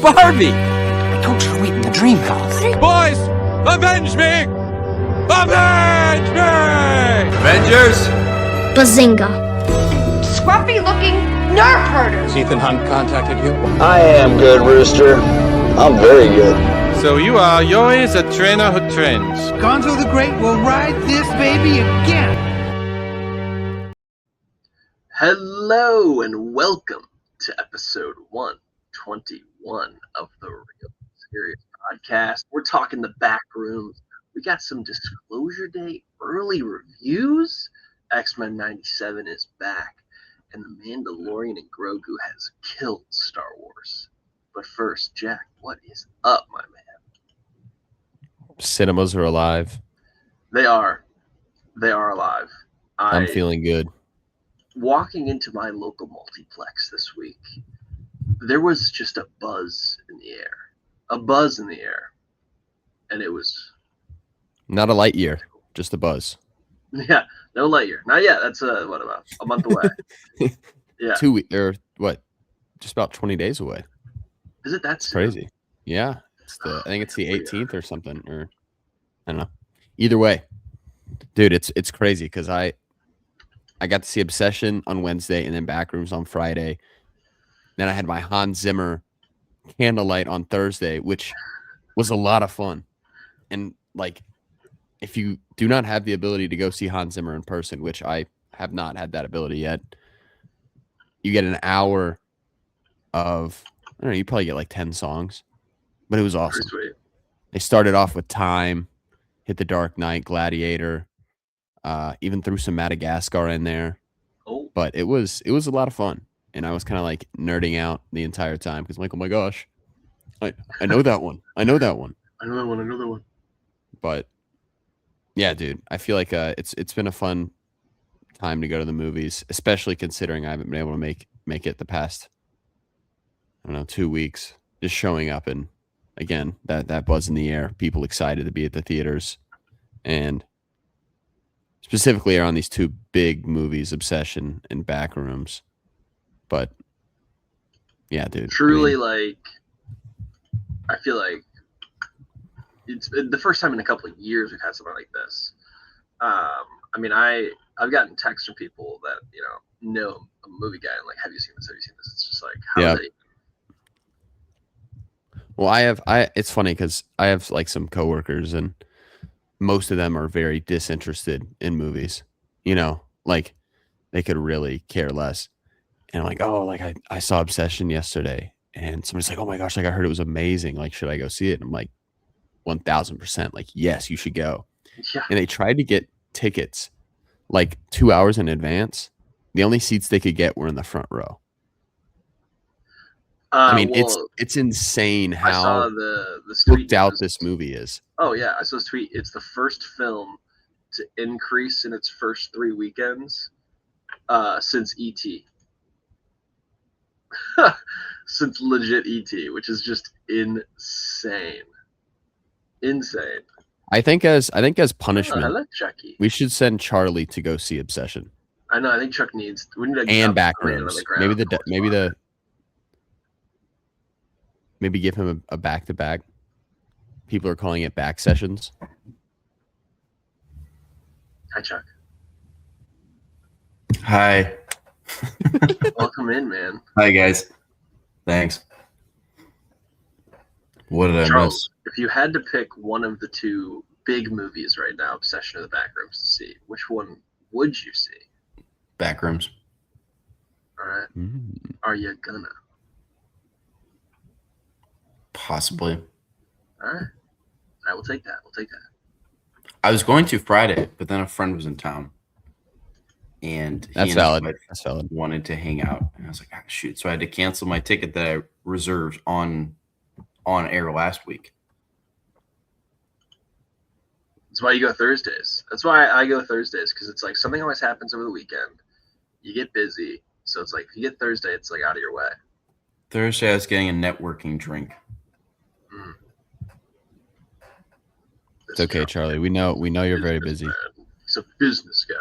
Barbie! I told you to wait in the dream house. Boys, avenge me! Avenge me! Avengers! Bazinga. Scruffy-looking nerve herders. Ethan Hunt contacted you? I am good, Rooster. I'm very good. So you are Yoi's a trainer who trains. Gonzo the Great will ride this baby again. Hello and welcome to episode 121 of the Real Serious Podcast. We're talking the Backrooms. We got some Disclosure Day early reviews. X-Men 97 is back, and the Mandalorian and Grogu has killed Star Wars. But first, Jack, what is up, my man? Cinemas are alive. They are. They are alive. I'm feeling good. Walking into my local multiplex this week, there was just a buzz in the air. A buzz in the air. And it was... Not a light year, just a buzz. Yeah, no light year. Not yet. That's, what, about a month away? Yeah. 2 weeks, or what? Just about 20 days away. Is it that soon? Crazy. Yeah. I think it's the 18th or something, or I don't know. Either way, dude, it's crazy because I got to see Obsession on Wednesday and then Backrooms on Friday. Then I had my Hans Zimmer candlelight on Thursday, which was a lot of fun. And like, if you do not have the ability to go see Hans Zimmer in person, which I have not had that ability yet, you get an hour of, I don't know, you probably get like 10 songs, but it was awesome. Sweet. They started off with Time, hit the Dark Knight, Gladiator, even threw some Madagascar in there. Oh. But it was a lot of fun. And I was kind of like nerding out the entire time because I'm like, oh my gosh, I know that one. I know that one. I know that one. I know that one. But yeah, dude, I feel like it's been a fun time to go to the movies, especially considering I haven't been able to make it the past, I don't know, 2 weeks. Just showing up and again, that buzz in the air, people excited to be at the theaters, and specifically around these two big movies, Obsession and Backrooms. But yeah, dude, Truly, like, I feel like it's the first time in a couple of years we've had something like this. I mean, I've gotten texts from people that, know a movie guy and like, have you seen this? Have you seen this? It's just like, how they... Well, it's funny because I have like some coworkers and most of them are very disinterested in movies, like they could really care less. And I'm like, oh, like I saw Obsession yesterday and somebody's like, oh my gosh, like I heard it was amazing. Like, should I go see it? And I'm like, 1000%, like, yes, you should go. Yeah. And they tried to get tickets like 2 hours in advance. The only seats they could get were in the front row. I mean, it's insane how booked out this movie is. Oh yeah, I saw this tweet. It's the first film to increase in its first 3 weekends since E.T. Since legit E.T., which is just insane. Insane. I think as punishment, I like Chucky. We should send Charlie to go see Obsession. I know. I think Chuck needs. We need to and Backrooms. Maybe give him a back-to-back. People are calling it back sessions. Hi, Chuck. Hi. Welcome in, man. Hi, guys. Thanks. What did I miss? If you had to pick one of the two big movies right now, Obsession or the Backrooms, to see, which one would you see? Backrooms. All right. Are you gonna? Possibly. All right. I will take that. We'll take that. I was going to Friday, but then a friend was in town. And that's valid. Wanted to hang out. And I was like, ah, shoot. So I had to cancel my ticket that I reserved on air last week. That's why you go Thursdays. That's why I go Thursdays, because it's like something always happens over the weekend. You get busy. So it's like if you get Thursday, it's like out of your way. Thursday, I was getting a networking drink. It's okay, Charlie. We know you're very busy. He's a business guy.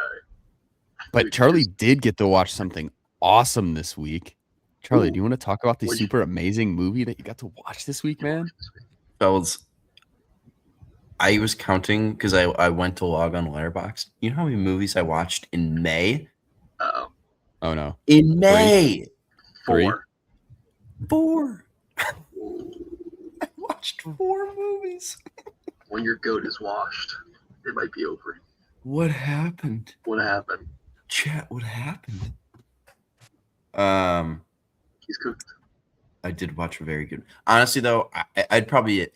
But Charlie did get to watch something awesome this week. Charlie, Ooh. do you want to talk about the What'd you- super amazing movie that you got to watch this week, man? Fellas, I was counting because I went to log on Letterboxd. You know how many movies I watched in May? Uh-oh. Oh no. In May, 4. 4. I watched 4 movies. When your goat is washed, it might be over. What happened? What happened? Chat, what happened? He's cooked. I did watch a very good. Honestly, though, I'd probably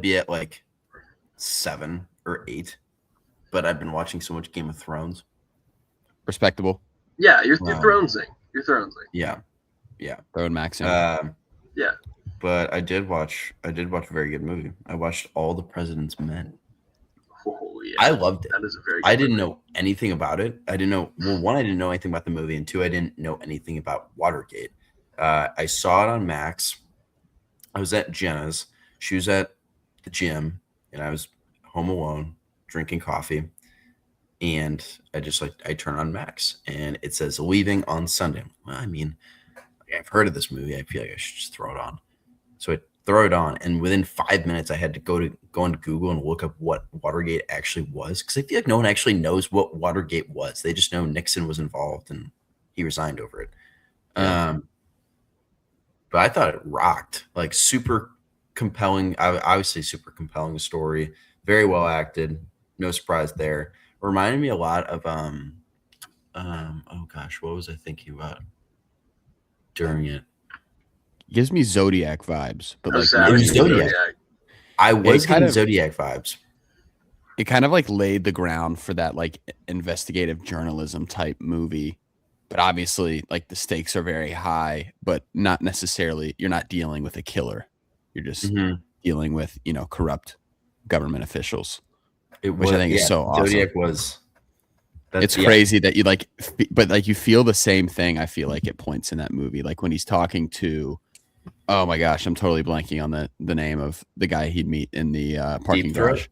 be at like 7 or 8, but I've been watching so much Game of Thrones. Respectable. Yeah, you're Thronesing. You're Thronesing. Yeah. Throwing Max in. Yeah. But I did watch a very good movie. I watched All the President's Men. Oh, yeah. I loved it. That is a very good I didn't movie. know anything about it. I didn't know. Well, one, I didn't know anything about the movie, and 2, I didn't know anything about Watergate. I saw it on Max. I was at Jenna's. She was at the gym, and I was home alone drinking coffee. And I turn on Max, and it says leaving on Sunday. Well, I mean, I've heard of this movie. I feel like I should just throw it on. So I throw it on, and within 5 minutes, I had to go into Google and look up what Watergate actually was, because I feel like no one actually knows what Watergate was. They just know Nixon was involved and he resigned over it. Yeah. But I thought it rocked. Like, super compelling. Obviously, super compelling story. Very well acted. No surprise there. Reminded me a lot of oh gosh, what was I thinking about during it? Gives me Zodiac vibes, but like Savage was Zodiac. I was kind getting of- Zodiac vibes. it kind of like laid the ground for that like investigative journalism type movie. But obviously, like, the stakes are very high, but not necessarily, you're not dealing with a killer. You're just dealing with, corrupt government officials. Which I think is so awesome. Zodiac was. It's crazy that you but like you feel the same thing. I feel like it points in that movie, like when he's talking to, oh my gosh, I'm totally blanking on the name of the guy he'd meet in the parking garage.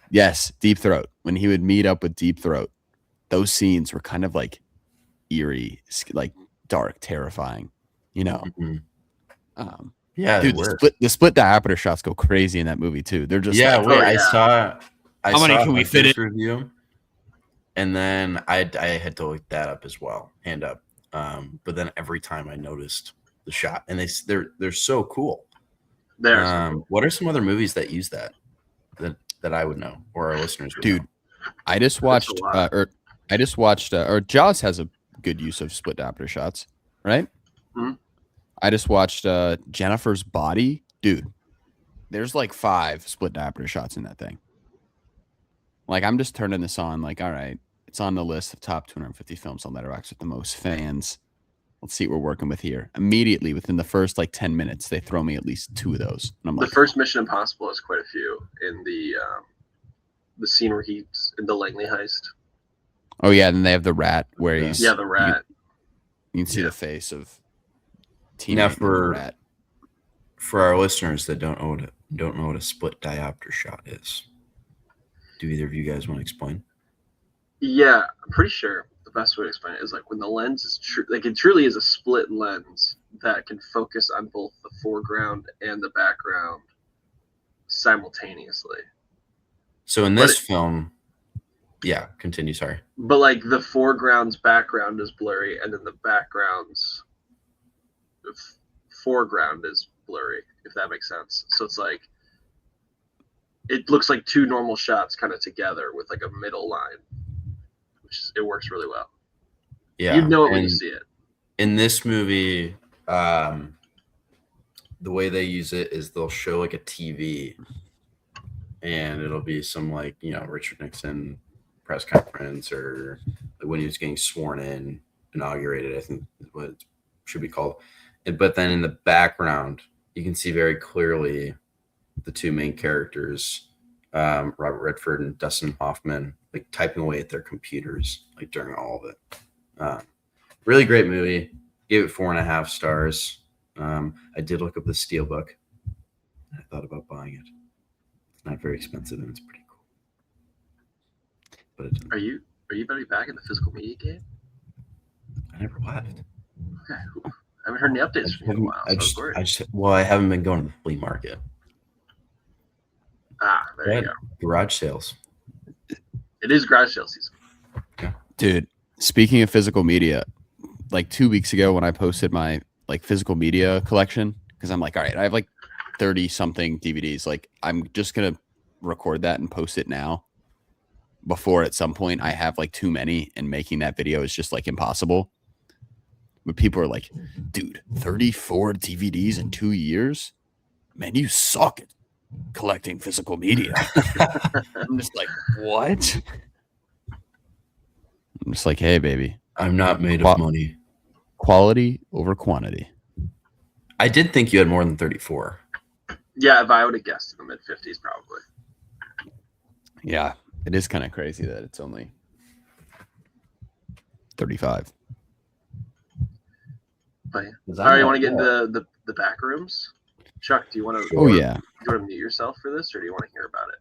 Yes, Deep Throat. When he would meet up with Deep Throat, those scenes were kind of like eerie, like dark, terrifying. Yeah, dude, the split diopter shots go crazy in that movie too. They're just I saw. How many can we fit it? Review, and then I had to look that up as well, hand up. But then every time I noticed the shot, and they're so cool. What are some other movies that use that I would know, or our listeners would know? I just watched, or Jaws has a good use of split diopter shots, right? Mm-hmm. I just watched Jennifer's Body. Dude, there's like 5 split diopter shots in that thing. Like, I'm just turning this on, like, all right, it's on the list of top 250 films on Letterboxd with the most fans. Let's see what we're working with here. Immediately, within the first, 10 minutes, they throw me at least 2 of those. And I'm the first Mission Impossible has quite a few in the scene where he's in the Langley heist. Oh, yeah, then they have the rat where he's... Yeah, the rat. You can see the face of Now, the rat. For our listeners that don't know what a split diopter shot is, do either of you guys want to explain? Yeah, I'm pretty sure the best way to explain it is like when the lens is it truly is a split lens that can focus on both the foreground and the background simultaneously. So in this film, yeah, continue. Sorry, but like the foreground's background is blurry, and then the background's foreground is blurry, if that makes sense. So it's like it looks like 2 normal shots kind of together with like a middle line, it works really well. Yeah, you know it when you see it. In this movie, the way they use it is they'll show like a TV, and it'll be some Richard Nixon press conference, or when he was getting sworn in, inaugurated, I think is what it should be called. But then in the background, you can see very clearly the 2 main characters, Robert Redford and Dustin Hoffman, like typing away at their computers, like during all of it. Really great movie. Gave it 4.5 stars. I did look up the Steelbook. I thought about buying it. It's not very expensive, and it's pretty cool. But are you back in the physical media game? I never left. Okay. I haven't heard any updates from you in a while. I haven't been going to the flea market. There you go. Garage sales. It is garage sale season. Dude, speaking of physical media, like 2 weeks ago when I posted my like physical media collection, because I'm like, all right, I have like 30 something DVDs. Like, I'm just gonna record that and post it now before at some point I have like too many and making that video is just like impossible. But people are like, dude, 34 DVDs in 2 years? Man, you suck at collecting physical media. I'm just like, what? I'm just like, hey, baby. I'm not made of money. Quality over quantity. I did think you had more than 34. Yeah, if I would have guessed in the mid-50s, probably. Yeah, it is kind of crazy that it's only 35. But yeah. All right, you want to get into the back rooms? Chuck, do you want to? Oh yeah. Do you want to mute yourself for this, or do you want to hear about it?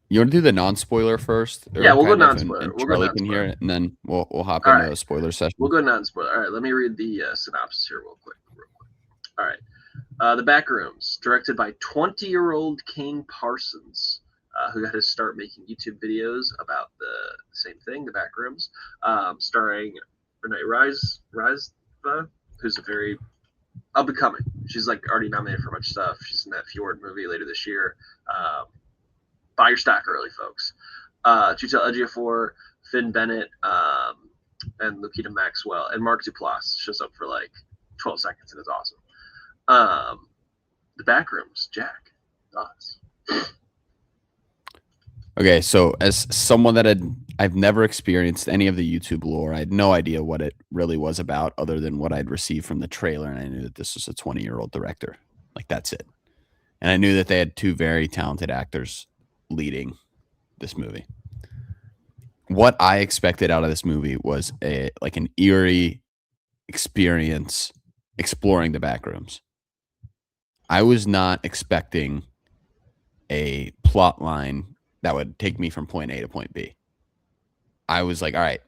You want to do the non-spoiler first? Yeah, we'll go non-spoiler. We'll Charlie can hear it, and then we'll hop into a spoiler session. We'll go non-spoiler. All right, let me read the synopsis here real quick. All right. The Backrooms, directed by 20-year-old Kane Parsons, who got to start making YouTube videos about the same thing, the Backrooms, starring Renee Rizva, who's a very up-and-coming. She's like already nominated for much stuff. She's in that Fjord movie later this year. Buy your stock early, folks. Chiwetel Ejiofor, Finn Bennett, and Lupita Maxwell, and Mark Duplass shows up for like 12 seconds and is awesome. The Backrooms, Jack, thoughts? Okay, so as someone that I've never experienced any of the YouTube lore, I had no idea what it really was about other than what I'd received from the trailer, and I knew that this was a 20-year-old director. Like, that's it. And I knew that they had two very talented actors leading this movie. What I expected out of this movie was an eerie experience exploring the Backrooms. I was not expecting a plot line that would take me from point A to point B. I was like, all right,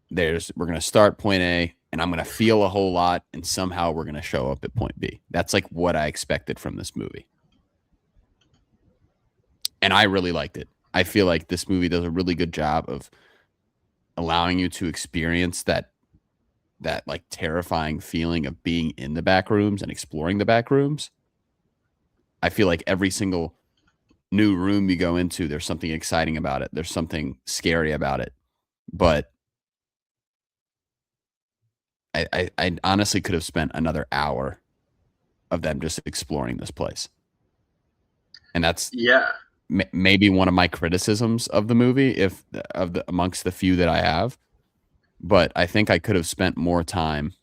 we're going to start point A, and I'm going to feel a whole lot, and somehow we're going to show up at point B. That's like what I expected from this movie. And I really liked it. I feel like this movie does a really good job of allowing you to experience that like terrifying feeling of being in the back rooms and exploring the back rooms. I feel like every single new room you go into, there's something exciting about it. There's something scary about it. But I honestly could have spent another hour of them just exploring this place. And that's maybe one of my criticisms of the movie, amongst the few that I have. But I think I could have spent more time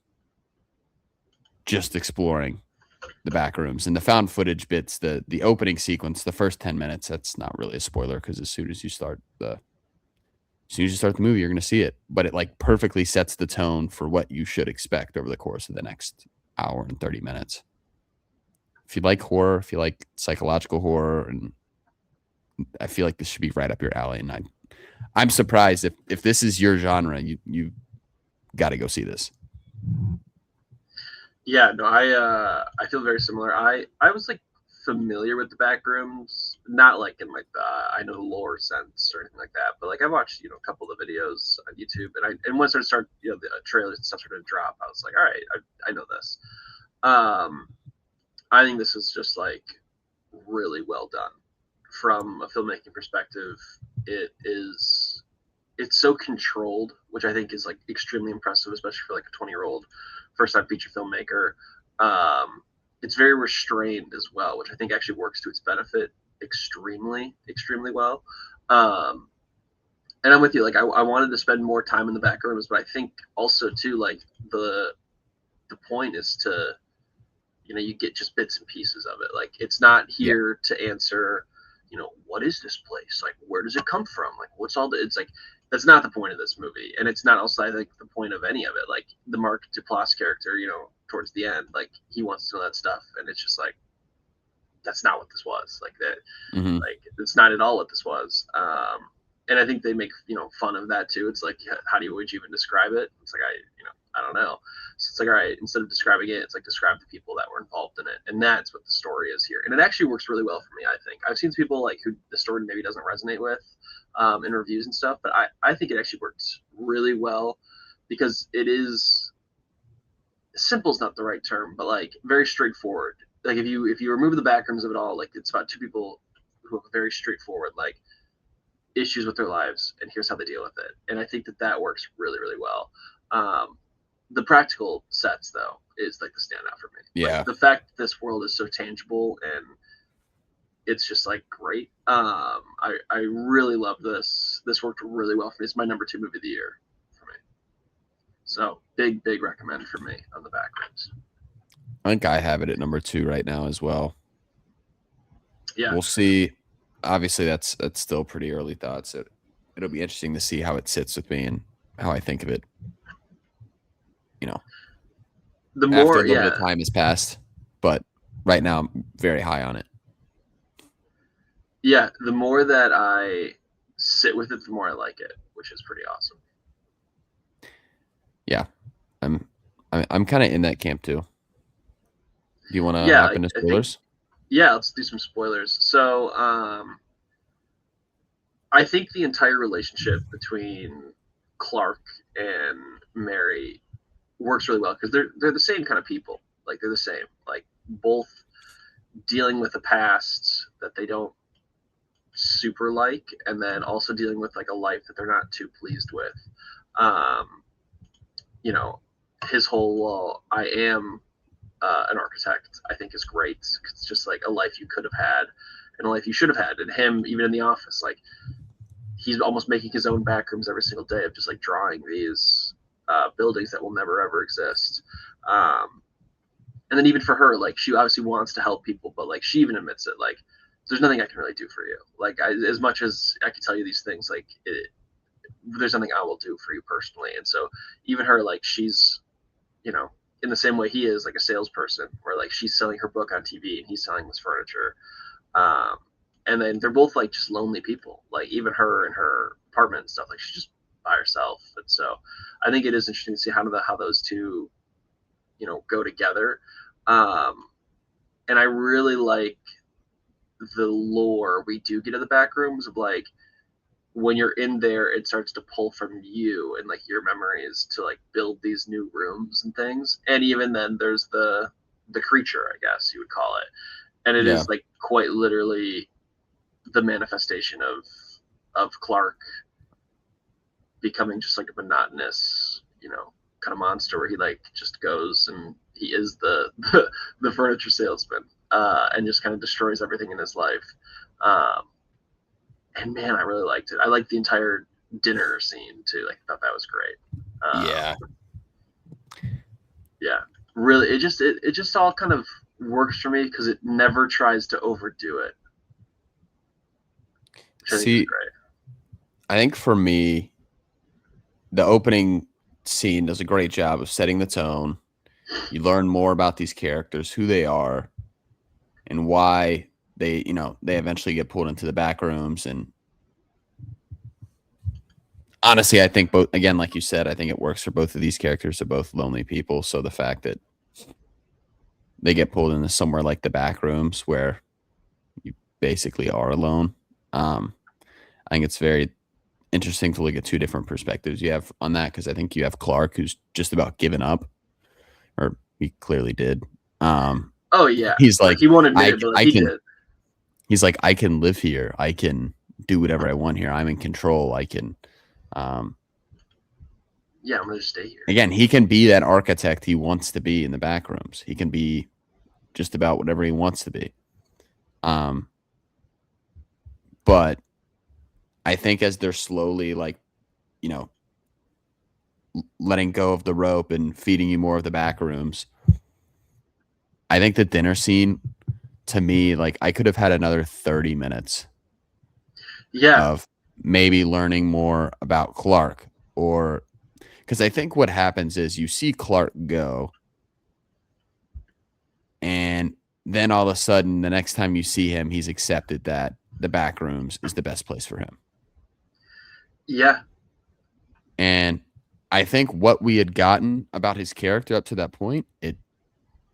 just exploring the back rooms and the found footage bits, the opening sequence, the first 10 minutes. That's not really a spoiler because as soon as you start the movie, you're going to see it. But it like perfectly sets the tone for what you should expect over the course of the next hour and 30 minutes. If you like horror, if you like psychological horror, and I feel like this should be right up your alley. And I'm surprised if this is your genre, you got to go see this. Yeah, no, I feel very similar. I was like familiar with the Backrooms, not like in like the I know the lore sense or anything like that, but like I watched a couple of the videos on YouTube, and once I started the trailers and stuff started to drop, I was like, all right, I know this. I think this is just like really well done from a filmmaking perspective. It's so controlled, which I think is like extremely impressive, especially for like a 20-year-old first-time feature filmmaker. It's very restrained as well, which I think actually works to its benefit extremely, extremely well. And I'm with you. Like, I wanted to spend more time in the back rooms, but I think also too, like the point is to, you get just bits and pieces of it. Like, it's not here to answer, what is this place? Like, where does it come from? Like, what's all it's like, that's not the point of this movie. And it's not also, I think, the point of any of it. Like, the Mark Duplass character, towards the end, like, he wants to know that stuff. And it's just like, that's not what this was. Like, that, like, it's not at all what this was. And I think they make, fun of that too. It's like, how would you even describe it? It's like, I don't know. So it's like, all right, instead of describing it, it's like describe the people that were involved in it, and that's what the story is here. And it actually works really well for me. I think I've seen people like who the story maybe doesn't resonate with in reviews and stuff, but I think it actually works really well because it is simple is not the right term, but like very straightforward. Like if you remove the backrooms of it all, like it's about two people who have very straightforward like issues with their lives, and here's how they deal with it. And I think that works really, really well. The practical sets though is like the standout for me. Yeah. Like, the fact that this world is so tangible and it's just like great. I really love this. This worked really well for me. It's my number 2 movie of the year for me. So big recommend for me on the Backrooms. I think I have it at number 2 right now as well. Yeah. We'll see. Obviously, that's still pretty early thoughts. So it'll be interesting to see how it sits with me and how I think of it. You know, the after more a little bit of time has passed, but right now I'm very high on it. Yeah, the more that I sit with it, the more I like it, which is pretty awesome. Yeah, I'm kind of in that camp too. Do you want to hop into spoilers? Yeah, let's do some spoilers. So, I think the entire relationship between Clark and Mary works really well because they're the same kind of people. Like they're the same. Like both dealing with a past that they don't super like, and then also dealing with like a life that they're not too pleased with. You know, his whole well, I am an architect, I think is great. It's just like a life you could have had and a life you should have had. And him, even in the office, like he's almost making his own backrooms every single day of just like drawing these buildings that will never ever exist. And then even for her, like she obviously wants to help people, but like she even admits it, like there's nothing I can really do for you. Like as much as I can tell you these things, like there's nothing I will do for you personally. And so even her, like she's, you know, in the same way he is like a salesperson where like she's selling her book on TV and he's selling this furniture. And then they're both like just lonely people, like even her in her apartment and stuff, like she's just by herself. And so I think it is interesting to see how those two, you know, go together. And I really like the lore we do get in the Backrooms of like when you're in there, it starts to pull from you and like your memories to like build these new rooms and things. And even then there's the creature, I guess you would call it. And it is like quite literally the manifestation of Clark becoming just like a monotonous, you know, kind of monster where he like just goes and he is the furniture salesman and just kind of destroys everything in his life. And man, I really liked it. I liked the entire dinner scene too. Like I thought that was great. Yeah, really. It just all kind of works for me because it never tries to overdo it. See, I think for me, the opening scene does a great job of setting the tone. You learn more about these characters, who they are, and why they eventually get pulled into the back rooms. And honestly, I think both, again, like you said, I think it works for both of these characters. They're both lonely people. So the fact that they get pulled into somewhere like the back rooms where you basically are alone, I think it's very interesting to look at two different perspectives you have on that, because I think you have Clark, who's just about given up, or he clearly did. Oh yeah, he's like he won't admit it, but he did. He's like, I can live here. I can do whatever I want here. I'm in control. I can. Yeah, I'm gonna just stay here. Again, he can be that architect he wants to be in the back rooms. He can be just about whatever he wants to be. But I think as they're slowly, like, you know, letting go of the rope and feeding you more of the back rooms, I think the dinner scene, to me, like, I could have had another 30 minutes of maybe learning more about Clark, or because I think what happens is you see Clark go, and then all of a sudden, the next time you see him, he's accepted that the back rooms is the best place for him. Yeah. And I think what we had gotten about his character up to that point, it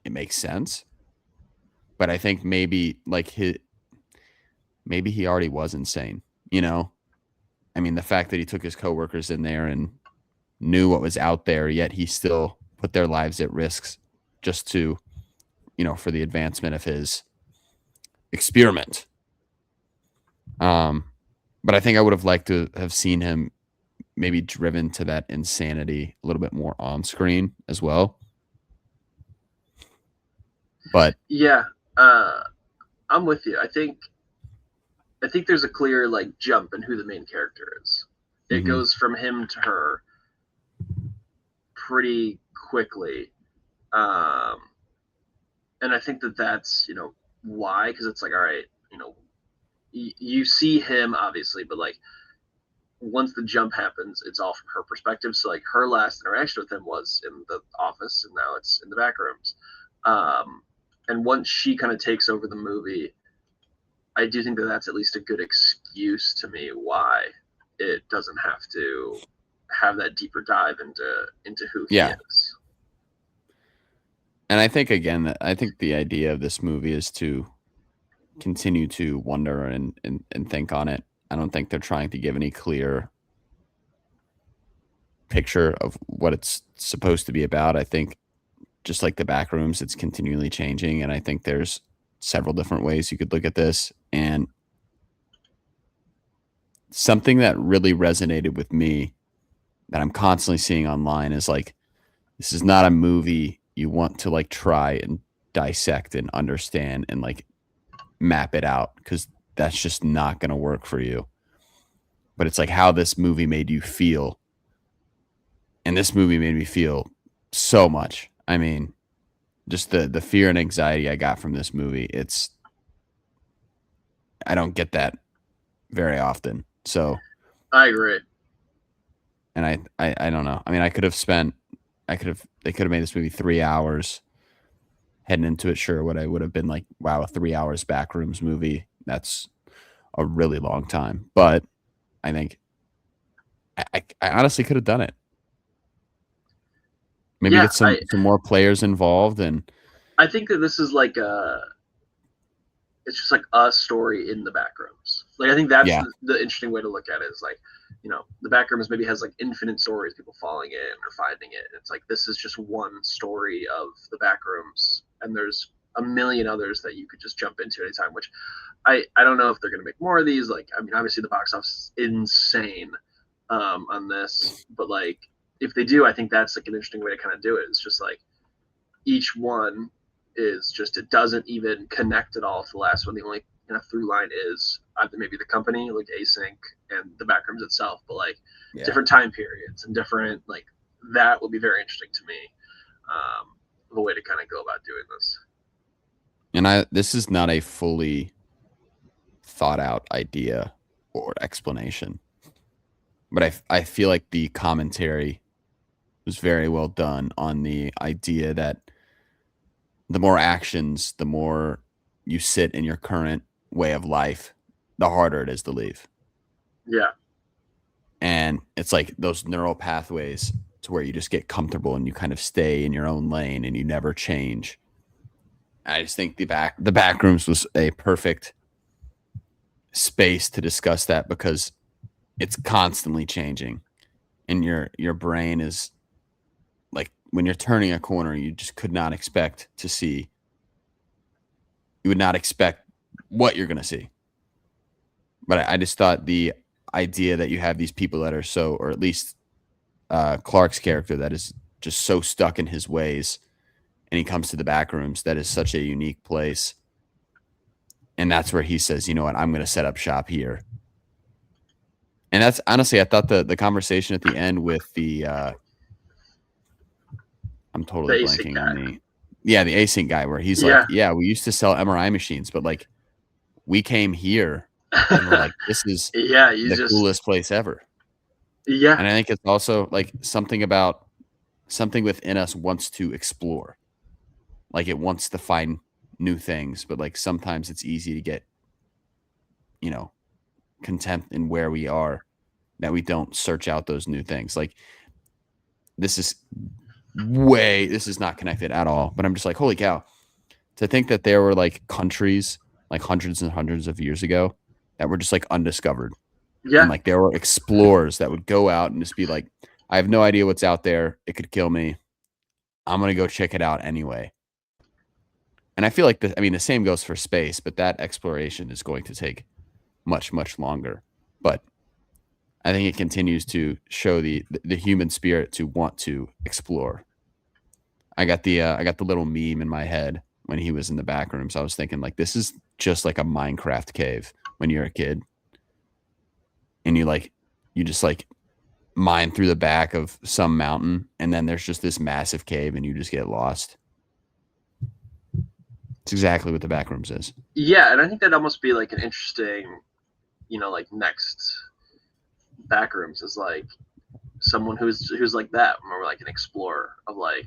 makes sense. But I think maybe maybe he already was insane, you know? I mean, the fact that he took his coworkers in there and knew what was out there, yet he still put their lives at risk just to, for the advancement of his experiment. But I think I would have liked to have seen him maybe driven to that insanity a little bit more on screen as well. But yeah, I'm with you. I think there's a clear like jump in who the main character is. It goes from him to her pretty quickly, and I think that's why, because it's like, all right, you see him obviously, but like once the jump happens, it's all from her perspective. So like her last interaction with him was in the office, and now it's in the back rooms. And once she kind of takes over the movie, I do think that's at least a good excuse to me why it doesn't have to have that deeper dive into who he is. And I think again, I think the idea of this movie is to continue to wonder and think on it. I don't think they're trying to give any clear picture of what it's supposed to be about. I think just like the Backrooms, it's continually changing, and I think there's several different ways you could look at this. And something that really resonated with me that I'm constantly seeing online is like, this is not a movie you want to like try and dissect and understand and like map it out, because that's just not going to work for you. But it's like how this movie made you feel. And this movie made me feel so much. I mean, just the fear and anxiety I got from this movie, I don't get that very often. So I agree. And I don't know. I mean, they could have made this movie 3 hours. Heading into it, sure, what I would have been like, wow, a 3 hours Backrooms movie. That's a really long time. But I think I honestly could have done it. Maybe get some more players involved. And I think that this is like it's just like a story in the Backrooms. Like I think that's the interesting way to look at it, is like, the Backrooms maybe has like infinite stories, people falling in or finding it. It's like, this is just one story of the Backrooms, and there's a million others that you could just jump into anytime, which I don't know if they're going to make more of these. Like, I mean, obviously the box office is insane on this, but like if they do, I think that's like an interesting way to kind of do it. It's just like each one is just, it doesn't even connect at all to the last one. The only kind of through line is either maybe the company, like Async, and the Backrooms itself, but like different time periods and different, like, that will be very interesting to me, the way to kind of go about doing this. And this is not a fully thought out idea or explanation, but I feel like the commentary was very well done on the idea that the more actions, the more you sit in your current way of life, the harder it is to leave. Yeah. And it's like those neural pathways to where you just get comfortable and you kind of stay in your own lane and you never change. I just think the Backrooms was a perfect space to discuss that, because it's constantly changing, and your brain is like, when you're turning a corner, you just could not expect to see. You would not expect what you're going to see. But I just thought the idea that you have these people that are so, or at least Clark's character, that is just so stuck in his ways, and he comes to the Backrooms, that is such a unique place. And that's where he says, you know what, I'm going to set up shop here. And that's honestly, I thought the conversation at the end with the I'm totally blanking on the Async guy, where he's like, yeah, we used to sell MRI machines, but like we came here and we're like, this is the coolest place ever. Yeah. And I think it's also like something within us wants to explore. Like it wants to find new things, but like sometimes it's easy to get, content in where we are, that we don't search out those new things. Like this is not connected at all. But I'm just like, holy cow. To think that there were like countries like hundreds and hundreds of years ago that were just like undiscovered. Yeah. And like there were explorers that would go out and just be like, I have no idea what's out there. It could kill me. I'm going to go check it out anyway. And I feel like the same goes for space, but that exploration is going to take much, much longer. But I think it continues to show the human spirit to want to explore. I got the little meme in my head when he was in the back rooms. I was thinking like, this is just like a Minecraft cave when you're a kid. And you just like mine through the back of some mountain, and then there's just this massive cave and you just get lost. It's exactly what the Backrooms is. Yeah, and I think that'd almost be like an interesting, like next Backrooms is like someone who's like that, more like an explorer of like,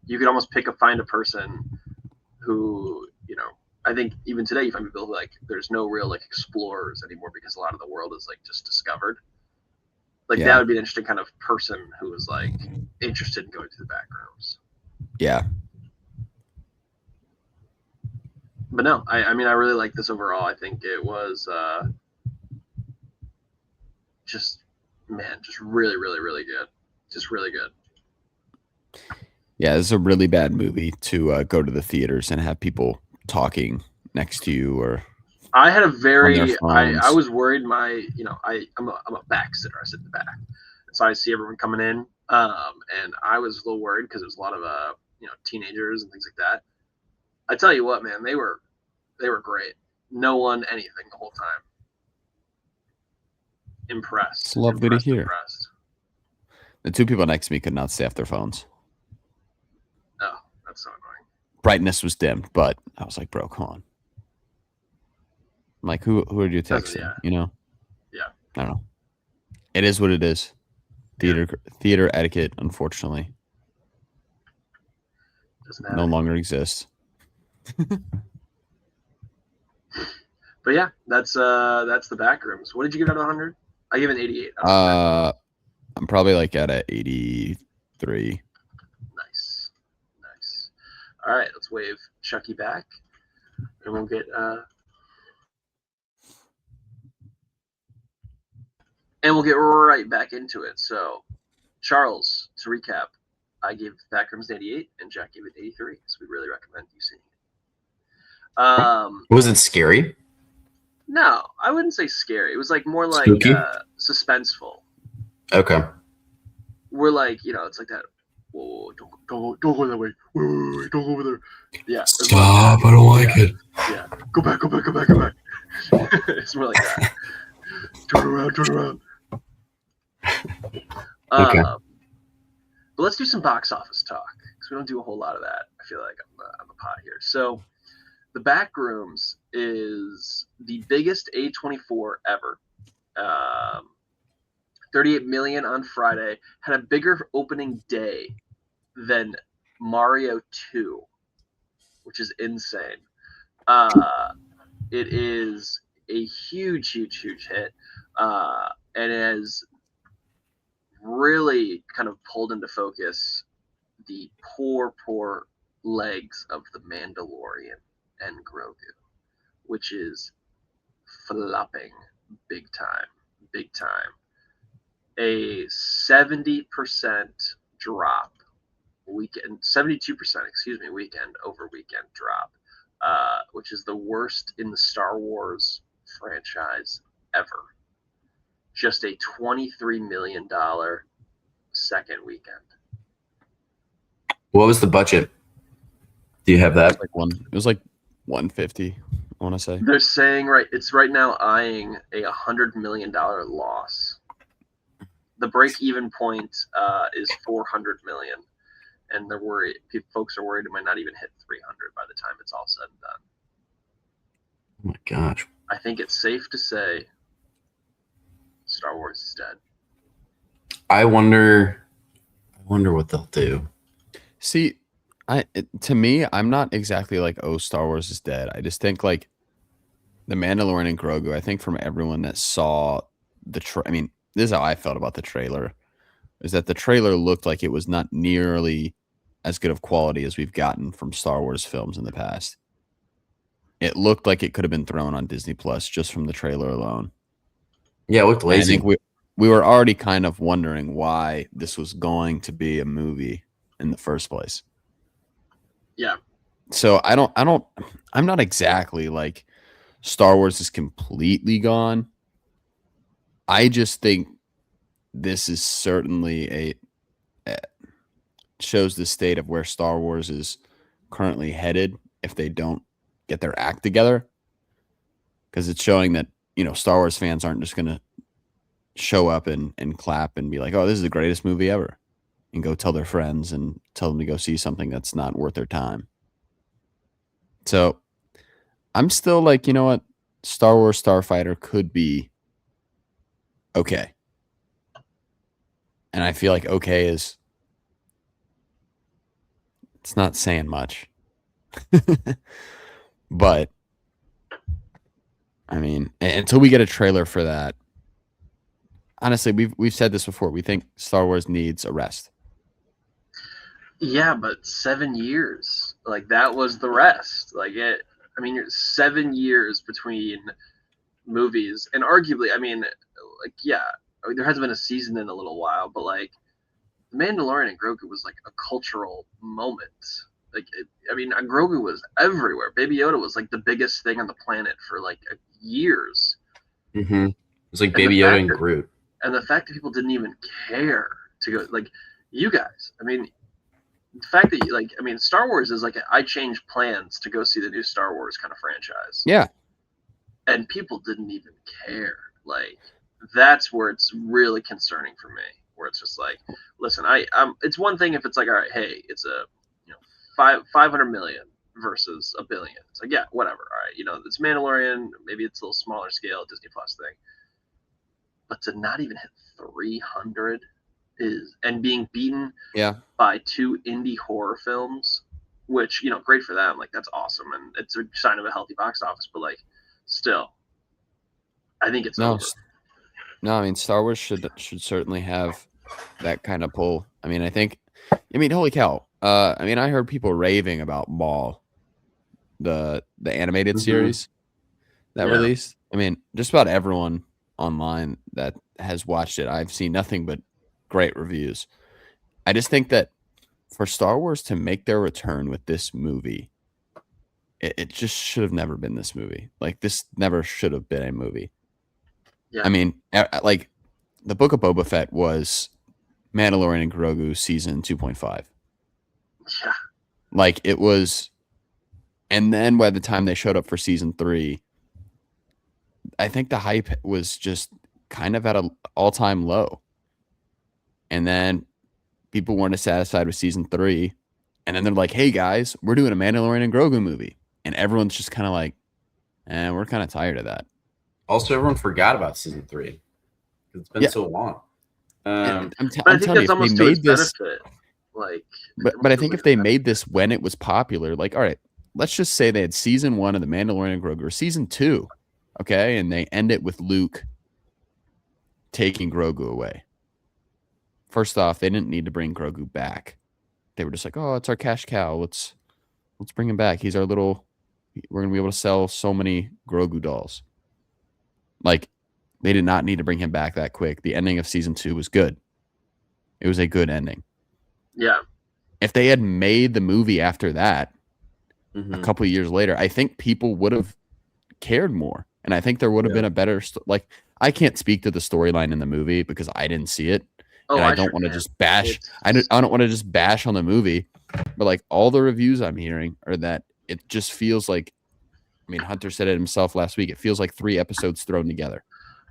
you could almost find a person who, I think even today you find people like there's no real like explorers anymore because a lot of the world is like just discovered. Like that would be an interesting kind of person who was like interested in going to the Backrooms. Yeah. But no, I mean I really like this overall. I think it was just really, really, really good. Just really good. Yeah, this is a really bad movie to go to the theaters and have people talking next to you or. I had a I was worried I'm a back sitter. I sit in the back. So I see everyone coming in. And I was a little worried because there was a lot of teenagers and things like that. I tell you what, man, they were great. No one anything the whole time. Impressed. It's lovely to hear. Impressed. The two people next to me could not stay off their phones. Oh, that's so annoying. Brightness was dimmed, but I was like, bro, come on. I'm like, who are you texting? Yeah. I don't know. It is what it is. Theater etiquette, unfortunately, no longer exists. But yeah, that's the Backrooms. What did you give out of 100? I give it 88. I'm probably like at a 83. Nice. All right, let's wave Chucky back, and we'll get right back into it. So, Charles, to recap, I gave Backrooms 88, and Jack gave it 83. So we really recommend you seeing it. Was it scary? No, I wouldn't say scary. It was like more like suspenseful. Okay. We're like, it's like that. Whoa, don't go that way. Wait, don't go over there. Yeah. Stop! I don't like it. Yeah. Go back. It's more like that. Turn around. Okay. But let's do some box office talk because we don't do a whole lot of that. I feel like on the pod here. So, The Backrooms is the biggest A24 ever. 38 million on Friday. Had a bigger opening day than Mario 2, which is insane. It is a huge hit, and has really kind of pulled into focus the poor legs of the Mandalorian and Grogu, which is flopping big time. A 70% drop weekend, 72%, weekend over weekend drop, which is the worst in the Star Wars franchise ever. Just a $23 million second weekend. What was the budget? Do you have that? It was like 150. I want to say they're saying it's right now eyeing a $100 million loss. The break-even point is 400 million, and they're worried. Folks are worried it might not even hit 300 by the time it's all said and done. Oh my gosh! I think it's safe to say Star Wars is dead. I wonder what they'll do. See, to me, I'm not exactly like, oh, Star Wars is dead. I just think like The Mandalorian and Grogu. I think from everyone that saw the this is how I felt about the trailer. is that the trailer looked like it was not nearly as good of quality as we've gotten from Star Wars films in the past. It looked like it could have been thrown on Disney Plus just from the trailer alone. Yeah, it looked And I lazy. think we were already kind of wondering why this was going to be a movie in the first place. Yeah. So I'm not exactly like Star Wars is completely gone. I just think this is certainly shows the state of where Star Wars is currently headed if they don't get their act together. Because it's showing that, Star Wars fans aren't just going to show up and clap and be like, oh, this is the greatest movie ever, and go tell their friends and tell them to go see something that's not worth their time. So I'm still like, you know what? Star Wars Starfighter could be okay. And I feel like okay is, it's not saying much. But I mean, until we get a trailer for that, honestly, we've said this before. We think Star Wars needs a rest. Yeah, but 7 years, like that was the rest. Like it. I mean, 7 years between movies, and arguably, I mean, like yeah, I mean, there hasn't been a season in a little while, but like, The Mandalorian and Grogu was like a cultural moment. Like, I mean, Grogu was everywhere. Baby Yoda was like the biggest thing on the planet for like years. Mm-hmm. It's like Baby Yoda and Groot. And the fact that people didn't even care to go, like, you guys. I mean, the fact that Star Wars is like I changed plans to go see the new Star Wars kind of franchise. Yeah. And people didn't even care. Like, that's where it's really concerning for me. Where it's just like, listen, it's one thing if it's like, all right, hey, it's a 500 million versus $1 billion. It's like, yeah, whatever. All right, it's Mandalorian. Maybe it's a little smaller scale Disney Plus thing. But to not even hit 300 and being beaten by 2 indie horror films, which great for them. Like, that's awesome, and it's a sign of a healthy box office. But like, still, I think it's over. No, I mean, Star Wars should certainly have that kind of pull. I mean, holy cow. I heard people raving about Maul, the animated series that released. I mean, just about everyone online that has watched it, I've seen nothing but great reviews. I just think that for Star Wars to make their return with this movie, it just should have never been this movie. Like, this never should have been a movie. Yeah. I mean, like, the Book of Boba Fett was Mandalorian and Grogu season 2.5. Yeah. Like, it was, and then by the time they showed up for season 3, I think the hype was just kind of at an all-time low. And then people weren't satisfied with season 3. And then they're like, hey guys, we're doing a Mandalorian and Grogu movie. And everyone's just kind of like, we're kind of tired of that. Also, everyone forgot about season 3. It's been so long. I'm telling you, if they made this, like, but I think if they made this when it was popular, like, all right, let's just say they had season 1 of the Mandalorian and Grogu, or season 2, okay, and they end it with Luke taking Grogu away. First off, they didn't need to bring Grogu back. They were just like, oh, it's our cash cow. Let's bring him back. He's our little. We're gonna be able to sell so many Grogu dolls. Like, they did not need to bring him back that quick. The ending of season 2 was good. It was a good ending. Yeah. If they had made the movie after that, a couple of years later, I think people would have cared more. And I think there would have been a better, like, I can't speak to the storyline in the movie because I didn't see it. And I don't want to just bash. I don't want to just bash on the movie. But like, all the reviews I'm hearing are that it just feels like, I mean, Hunter said it himself last week. It feels like 3 episodes thrown together.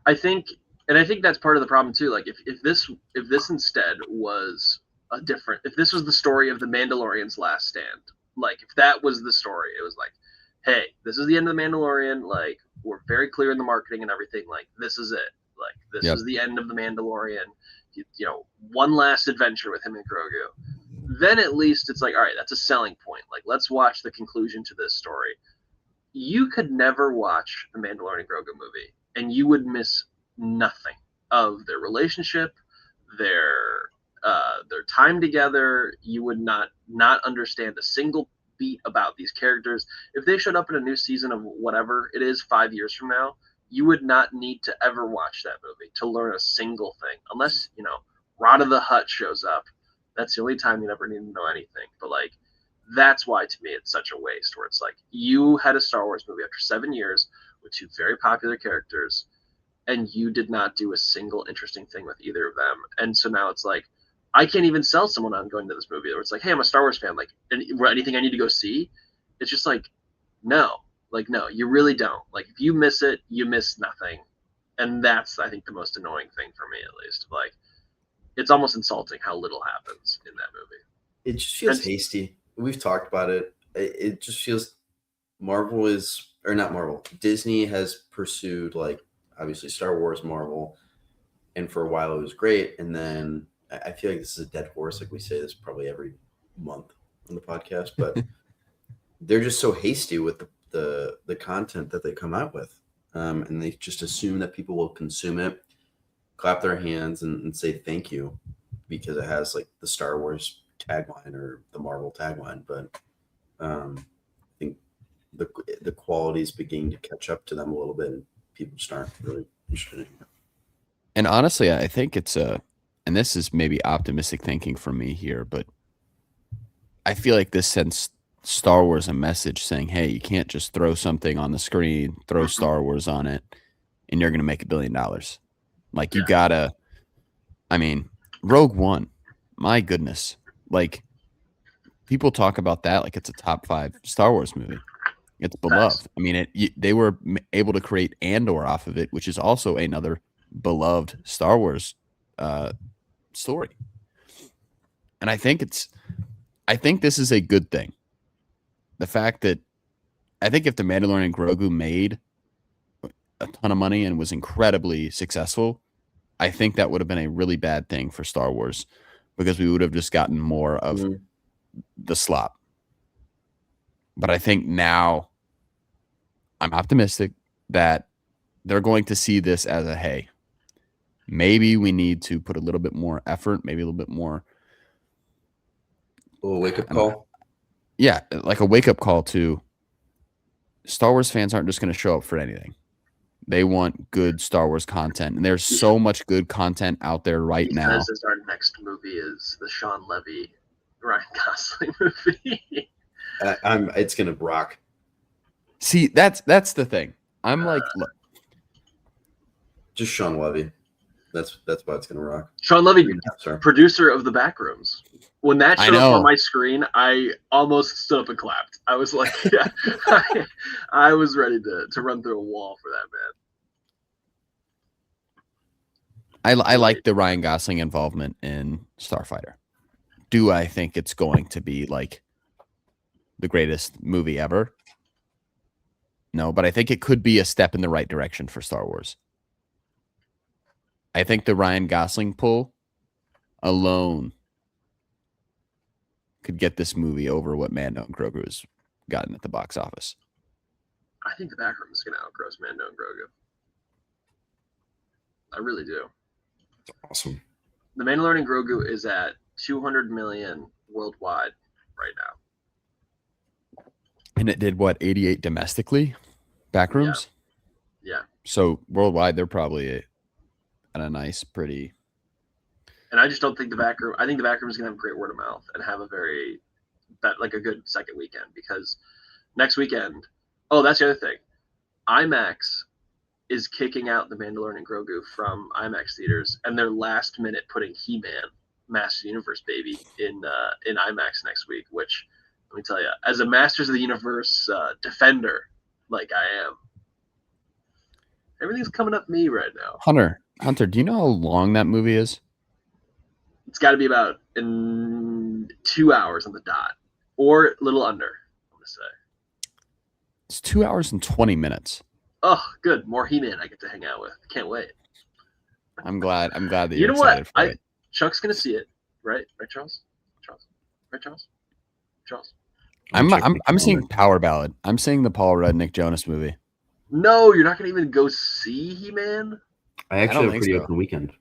I think that's part of the problem too. Like, if this instead was if this was the story of the Mandalorian's last stand, like, if that was the story, it was like, hey, this is the end of the Mandalorian. Like, we're very clear in the marketing and everything. Like, this is it. Like, this is the end of the Mandalorian. One last adventure with him and Grogu. Then at least it's like, all right, that's a selling point. Like, let's watch the conclusion to this story. You could never watch the Mandalorian and Grogu movie, and you would miss nothing of their relationship, their their time together. You would not understand a single beat about these characters. If they showed up in a new season of whatever it is 5 years from now, you would not need to ever watch that movie to learn a single thing, unless Rada the Hutt shows up. That's the only time you ever need to know anything. But like, that's why to me it's such a waste. Where it's like, you had a Star Wars movie after 7 years with two very popular characters, and you did not do a single interesting thing with either of them. And so now it's like, I can't even sell someone on going to this movie. Where it's like, hey, I'm a Star Wars fan. Like, anything I need to go see? It's just like, no. Like, no, you really don't. Like, if you miss it, you miss nothing. And that's, I think, the most annoying thing for me, at least. Like, it's almost insulting how little happens in that movie. It just feels hasty. We've talked about it. It just feels Marvel is, or not Marvel, Disney has pursued, like, obviously Star Wars, Marvel, and for a while it was great. And then I feel like this is a dead horse. Like, we say this probably every month on the podcast, but they're just so hasty with the content that they come out with. And they just assume that people will consume it, clap their hands and say thank you because it has like the Star Wars tagline or the Marvel tagline. But I think the quality is beginning to catch up to them a little bit, and people just aren't really interested in it. And honestly, I think it's and this is maybe optimistic thinking from me here, but I feel like this sends Star Wars a message saying, hey, you can't just throw something on the screen, throw Star Wars on it, and you're going to make $1 billion. Like, you gotta, I mean, Rogue One, my goodness. Like, people talk about that like it's a top 5 Star Wars movie. It's beloved. I mean, they were able to create Andor off of it, which is also another beloved Star Wars story. And I think this is a good thing. The fact that I think if The Mandalorian and Grogu made a ton of money and was incredibly successful, I think that would have been a really bad thing for Star Wars because we would have just gotten more of the slop. But I think now I'm optimistic that they're going to see this as a, hey, maybe we need to put a little bit more effort, maybe a little bit more. A little wake-up call? Yeah, like a wake-up call to Star Wars fans aren't just going to show up for anything. They want good Star Wars content. And there's so much good content out there right now. Because our next movie is the Sean Levy, Ryan Gosling movie. It's going to rock. See, that's the thing. I'm like, look. Just Sean Levy. That's why it's going to rock. Sean Levy, producer of the Backrooms. When that showed up on my screen, I almost stood up and clapped. I was like, yeah, I was ready to run through a wall for that, man. I like the Ryan Gosling involvement in Starfighter. Do I think it's going to be like the greatest movie ever? No, but I think it could be a step in the right direction for Star Wars. I think the Ryan Gosling pull alone could get this movie over what Mando and Grogu has gotten at the box office. I think the Backrooms is going to outgross Mando and Grogu. I really do. That's awesome. The Mandalorian and Grogu is at 200 million worldwide right now. And it did what, 88 domestically? Backrooms? Yeah. So worldwide, they're probably at a nice, pretty. And I just don't think the Backroom. I think the Backroom is going to have great word of mouth and have a a good second weekend, because next weekend. Oh, that's the other thing. IMAX is kicking out the Mandalorian and Grogu from IMAX theaters, and they're last minute putting He-Man, Masters of the Universe baby, in IMAX next week. Which, let me tell you, as a Masters of the Universe defender, like I am, everything's coming up me right now. Hunter, do you know how long that movie is? It's got to be about in 2 hours on the dot, or a little under, I'm going to say. It's 2 hours and 20 minutes. Oh, good. More He-Man I get to hang out with. Can't wait. I'm glad that you you're know excited what? for it. Chuck's going to see it, right? Right, Charles? Charles? I'm seeing Power Ballad. I'm seeing the Paul Rudd, Nick Jonas movie. No, you're not going to even go see He-Man? I actually have a pretty open weekend.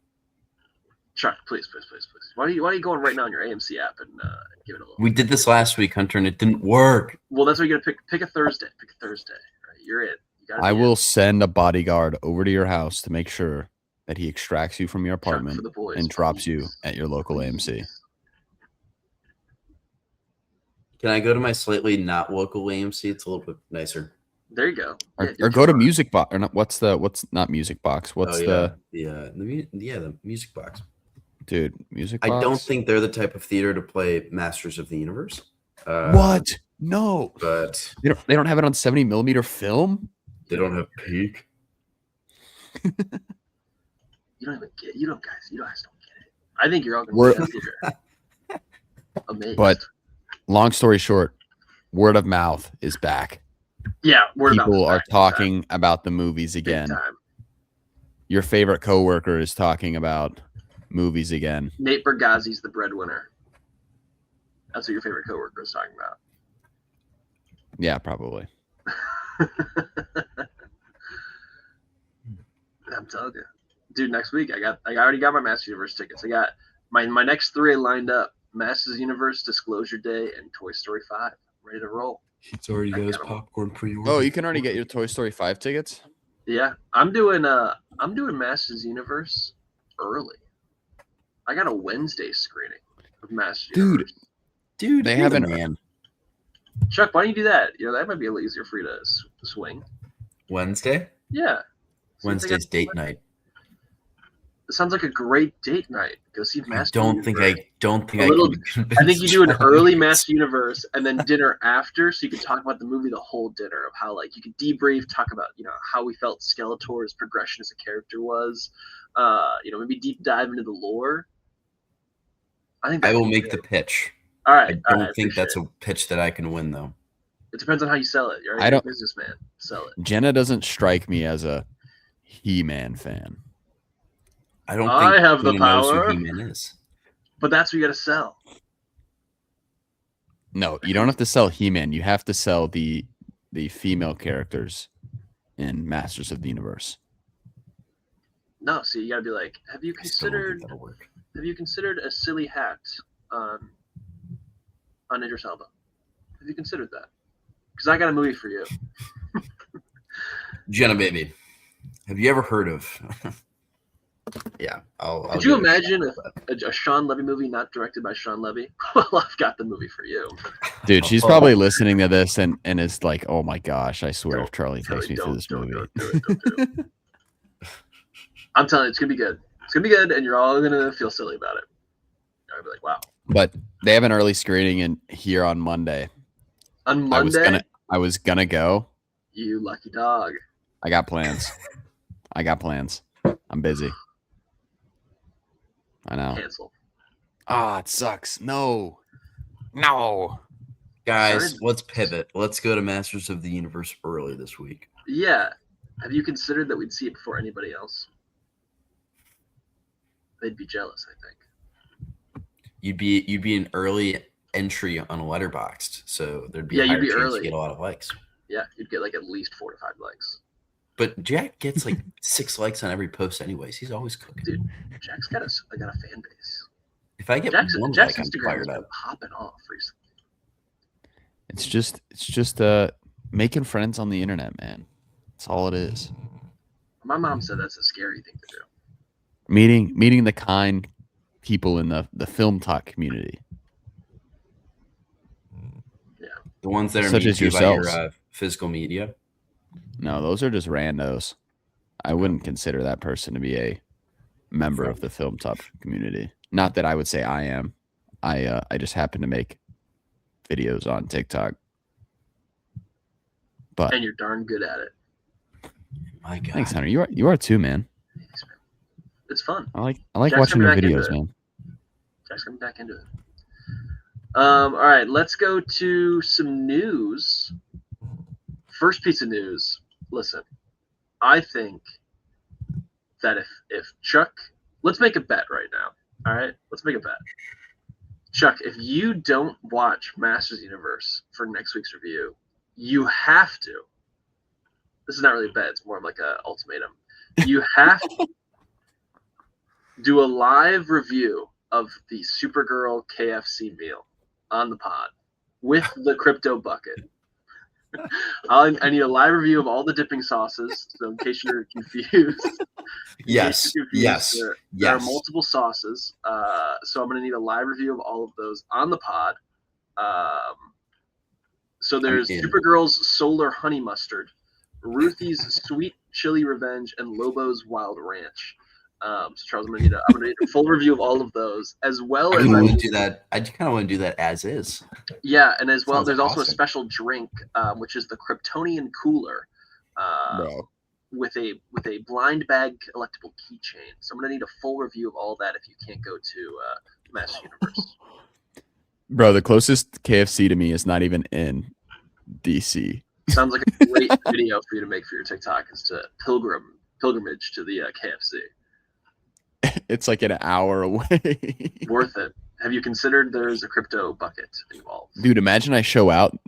Chuck, please. Why are you going right now on your AMC app and give it a little? We did this last week, Hunter, and it didn't work. Well, that's what you got to pick a Thursday. Pick a Thursday. Right, you're in. I will send a bodyguard over to your house to make sure that he extracts you from your apartment and drops you at your local AMC. Can I go to my slightly not local AMC? It's a little bit nicer. There you go. Or go to Music Box or not? What's not Music Box? What's the Music Box? Dude, Music Box. I don't think they're the type of theater to play Masters of the Universe. What? No. But they don't have it on 70mm film. They don't have peak. You don't even get. You guys don't get it. I think you're all going to be theater. Amazing. But long story short, word of mouth is back. Yeah, people are talking about the movies again. Your favorite coworker is talking about movies again. Nate Bargatze's the breadwinner. That's what your favorite coworker is talking about. Yeah, probably. I'm telling you, dude. Next week, I already got my Masters Universe tickets. I got my next 3 lined up: Masters Universe, Disclosure Day, and Toy Story 5. Ready to roll. He's already got his popcorn pre-order. Oh, you can already get your Toy Story 5 tickets? Yeah, I'm doing Masters Universe early. I got a Wednesday screening of Masters Universe. Dude, they haven't. Man. Chuck, why don't you do that? That might be a little easier for you to swing. Wednesday? Yeah. Wednesday's date night. It sounds like a great date night. Go see Master Universe. I don't think I think you do an early Master Universe and then dinner after, so you can talk about the movie the whole dinner of how you could debrief, talk about how we felt Skeletor's progression as a character was, maybe deep dive into the lore. I will make the pitch. All right. I don't think that's a pitch that I can win though. It depends on how you sell it. You're a businessman. Sell it. Jenna doesn't strike me as a He-Man fan. I don't think I have the Jenna knows power. who He-Man is. But that's what you got to sell. No, you don't have to sell He-Man. You have to sell the female characters in Masters of the Universe. No, so you got to be like, have you considered a silly hat on Idris Elba? Have you considered that? Because I got a movie for you. Jenna, baby, have you ever heard of? Yeah, Could you imagine a Sean Levy movie not directed by Sean Levy? Well, I've got the movie for you. Dude, she's probably listening to this and is like, "Oh my gosh, I swear if Charlie takes me through this movie." Don't do it. I'm telling you, it's gonna be good. It's gonna be good, and you're all gonna feel silly about it. I'll be like, "Wow." But they have an early screening here on Monday. On Monday, I was gonna go. You lucky dog. I got plans. I'm busy. I know. Cancel. It sucks. No. Guys, let's pivot. Let's go to Masters of the Universe early this week. Yeah. Have you considered that we'd see it before anybody else? They'd be jealous, I think. You'd be an early entry on a Letterboxd, so there'd be you'd higher be chance early. to get a lot of likes. Yeah, you'd get at least 4 to 5 likes. But Jack gets 6 likes on every post, anyways. He's always cooking. Dude, Jack's got a fan base. If I get Jack's one Instagram I'm fired has up. been popping off recently. It's just making friends on the internet, man. That's all it is. My mom said that's a scary thing to do. Meeting the kind people in the film talk community. Yeah. The ones that are such as yourselves. By your physical media. No, those are just randos. I wouldn't consider that person to be a member of the film talk community. Not that I would say I am. I just happen to make videos on TikTok. But and you're darn good at it. My God. Thanks, Hunter. You are too, man. Thanks, man. It's fun. I like Jack's watching your coming back videos, into it. man. Jack's coming back into it. All right, let's go to some news. First piece of news. Listen, I think that if Chuck, let's make a bet right now. All right, let's make a bet. Chuck, if you don't watch Masters Universe for next week's review, you have to. This is not really a bet; it's more of like an ultimatum. You have to. do a live review of the Supergirl KFC meal on the pod with the crypto bucket. I need a live review of all the dipping sauces. So in case you're confused, Yes. there are multiple sauces. So I'm going to need a live review of all of those on the pod. So there's Supergirl's Solar Honey Mustard, Ruthie's Sweet Chili Revenge, and Lobo's Wild Ranch. So Charles, I'm gonna need a full review of all of those, as well as I do that. I kind of want to do that as is. Yeah, and as well, Sounds there's also a awesome. special drink, which is the Kryptonian Cooler, Bro. with a blind bag collectible keychain. So I'm gonna need a full review of all that if you can't go to Mass Universe. Bro, the closest KFC to me is not even in DC. Sounds like a great video for you to make for your TikTok is to pilgrimage to the KFC. It's like an hour away. Worth it. Have you considered there's a crypto bucket involved? Dude, imagine I show up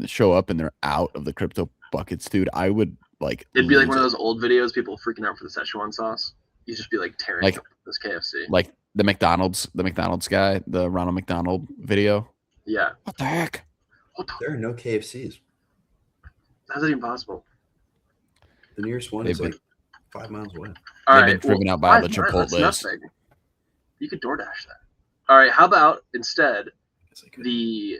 and they're out of the crypto buckets, dude. I would like. It'd be like lose one of it. those old videos, people freaking out for the Szechuan sauce. You just be like tearing Like- up this KFC. Like the McDonald's guy, the Ronald McDonald video. Yeah. What the heck? There are no KFCs. How's that even possible? The nearest one They've is been- like 5 miles away. All They've been driven out by all the 5 miles, that's Chipotles. nothing. You could DoorDash that. All right. How about instead Yes, I could. the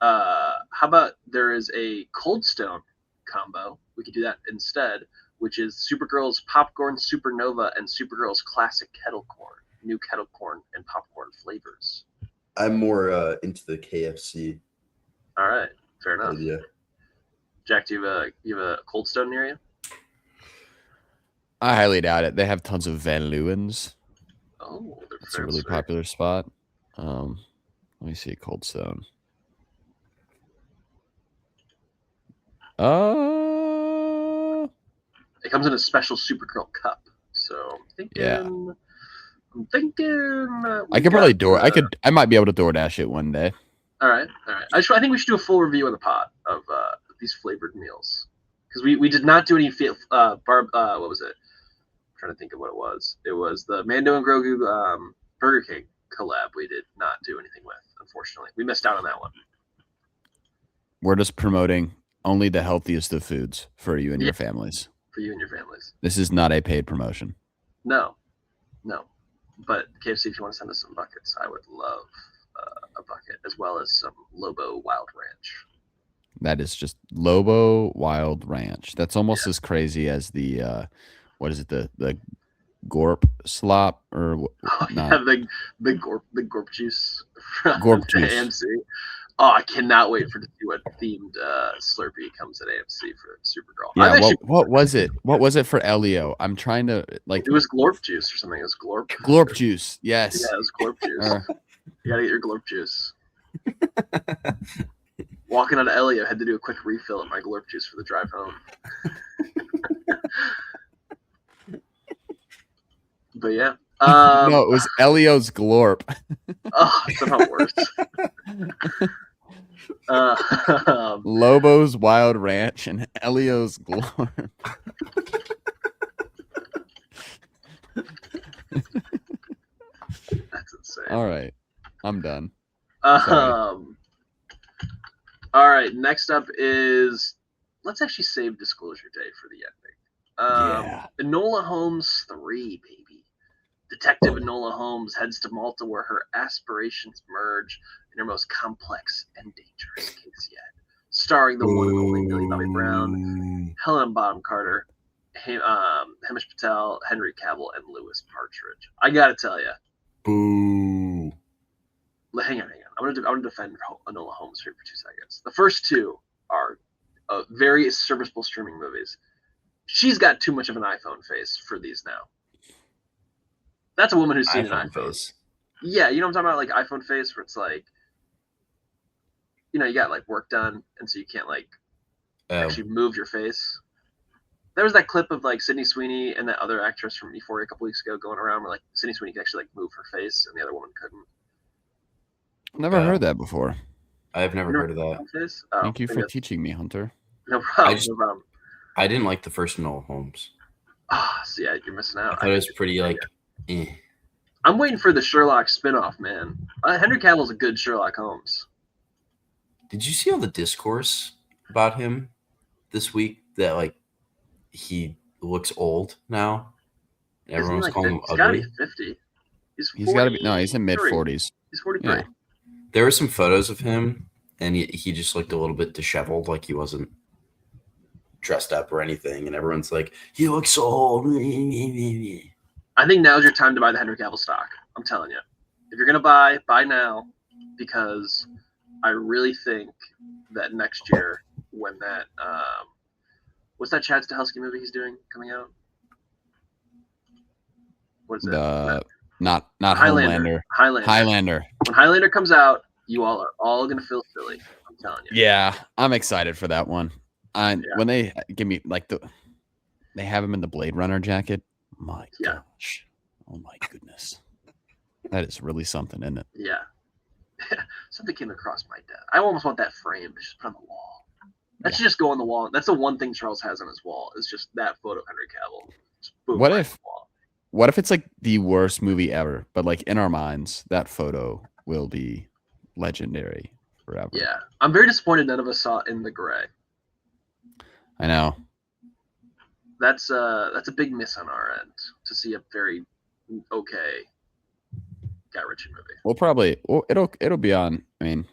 how about there is a Cold Stone combo? We could do that instead, which is Supergirl's Popcorn Supernova and Supergirl's Classic Kettle Corn, new kettle corn and popcorn flavors. I'm more into the KFC All right, fair enough. idea. Jack, do you have a Cold Stone near you? I highly doubt it. They have tons of Van Leeuwen's. Oh, they're It's a really popular spot. Let me see a Cold Stone. It comes in a special Supergirl cup, so I'm thinking. Yeah. I'm thinking. I could probably I might be able to DoorDash it one day. All right. I think we should do a full review of the pod of these flavored meals because we did not do any what was it? I'm trying to think of what it was. It was the Mando and Grogu Burger King collab. We did not do anything with, unfortunately. We missed out on that one. We're just promoting only the healthiest of foods for you and your families. For you and your families. This is not a paid promotion. No. But KFC, if you want to send us some buckets, I would love a bucket as well as some Lobo Wild Ranch. That is just Lobo Wild Ranch. That's almost as crazy as the what is it? The Gorp slop or Oh, not? yeah, the Gorp juice from Gorp juice. AMC. Oh, I cannot wait to see what themed Slurpee comes at AMC for Supergirl. Yeah, what was it? What was it for Elio? I'm trying to It was Glorp juice or something. It was Glorp. Glorp juice. Yes. Yeah, it was Glorp juice. Uh, You gotta get your Glorp juice. Walking out of Elio, had to do a quick refill of my Glorp juice for the drive home. But yeah. no, it was Elio's Glorp. Oh, somehow worse. Lobo's Wild Ranch and Elio's Glorp. That's insane. All right, I'm done. All right. Next up is let's actually save Disclosure Day for the ending. Yeah. Enola Holmes 3, baby. Detective Enola Holmes heads to Malta where her aspirations merge in her most complex and dangerous case yet. Starring the one and only Millie Bobby Brown, Helen Bonham Carter, Hamish Patel, Henry Cavill, and Louis Partridge. I gotta tell you. Boo. Hang on. I'm gonna defend Enola Holmes here for 2 seconds. The first two are very serviceable streaming movies. She's got too much of an iPhone face for these now. That's a woman who's seen an iPhone face. Yeah, you know what I'm talking about, like iPhone face, where it's like, you got like work done, and so you can't like actually move your face. There was that clip of like Sydney Sweeney and that other actress from Euphoria a couple weeks ago going around where like Sydney Sweeney could actually like move her face, and the other woman couldn't. Never heard that before. I have never heard of that. Face? Oh, Thank you maybe for teaching me, Hunter. no problem. just- No problem. I didn't like the first Enola Holmes. Ah, so yeah, you're missing I out. thought it was pretty like. I'm waiting for the Sherlock spinoff, man. Henry Cavill's a good Sherlock Holmes. Did you see all the discourse about him this week? That like he looks old now. Everyone's calling him he's gotta ugly. be 50. He's got to be he's in mid 40s. He's 43. Yeah. There were some photos of him, and he just looked a little bit disheveled, like he wasn't dressed up or anything. And everyone's like, "He looks so old." I think now's your time to buy the Henry Cavill stock. I'm telling you. If you're gonna buy now, because I really think that next year, when that what's that Chad Stahelski movie he's doing coming out? What is it? Not Highlander. Highlander. When Highlander comes out, you all are all gonna feel silly. I'm telling you. Yeah, I'm excited for that one. When they give me they have him in the Blade Runner jacket. My gosh. Oh my goodness. That is really something, isn't it? Yeah. Something came across my desk. I almost want that frame to just put on the wall. That should just go on the wall. That's the one thing Charles has on his wall. Is just that photo of Henry Cavill. What if it's like the worst movie ever, but like in our minds, that photo will be legendary forever. Yeah. I'm very disappointed none of us saw In the Gray. I know. That's a big miss on our end to see a very okay Guy Ritchie movie. It'll be on. I mean,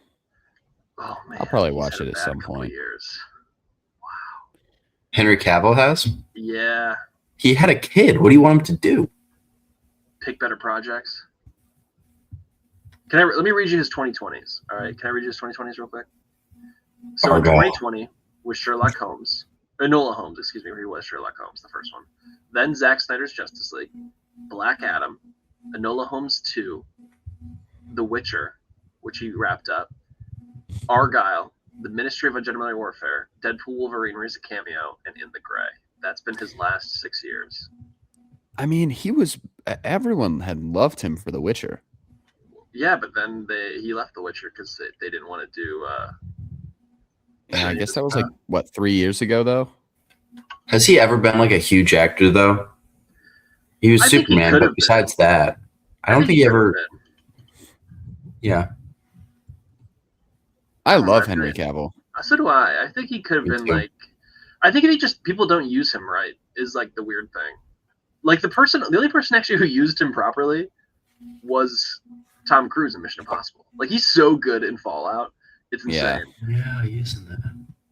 oh man, I'll probably watch it at some point. Years. Wow. Henry Cavill has? Yeah. He had a kid. What do you want him to do? Pick better projects. Let me read you his 2020s. All right. Can I read you his 2020s real quick? So in 2020 was Sherlock Holmes. Enola Holmes, excuse me, where he was Sherlock Holmes, the first one. Then Zack Snyder's Justice League, Black Adam, Enola Holmes 2, The Witcher, which he wrapped up, Argyle, The Ministry of Legendary Warfare, Deadpool Wolverine, where he's a cameo, and In the Gray. That's been his last 6 years. I mean, everyone had loved him for The Witcher. Yeah, but then he left The Witcher because they didn't want to do... Yeah, I guess that was 3 years ago, though? Has he ever been like a huge actor, though? He was Superman, but besides that, I don't think he ever... Yeah. I love Henry Cavill. So do I. I think he could have been like... I think people don't use him right is like the weird thing. Like the only person actually who used him properly was Tom Cruise in Mission Impossible. Like he's so good in Fallout. It's insane. Yeah, using that.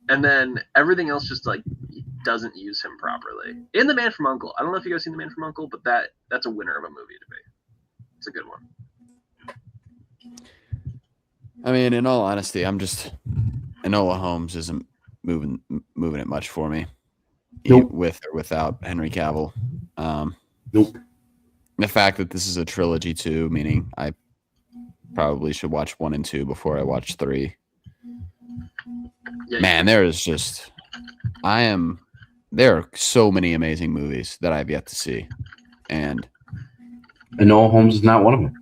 And then everything else just like doesn't use him properly. In The Man from U.N.C.L.E. I don't know if you guys seen The Man from U.N.C.L.E., but that's a winner of a movie to me. It's a good one. I mean, in all honesty, Enola Holmes isn't moving it much for me. Nope. With or without Henry Cavill. Nope. The fact that this is a trilogy too, meaning I probably should watch 1 and 2 before I watch 3. Yeah, man, there are so many amazing movies that I've yet to see, and Enola Holmes is not one of them.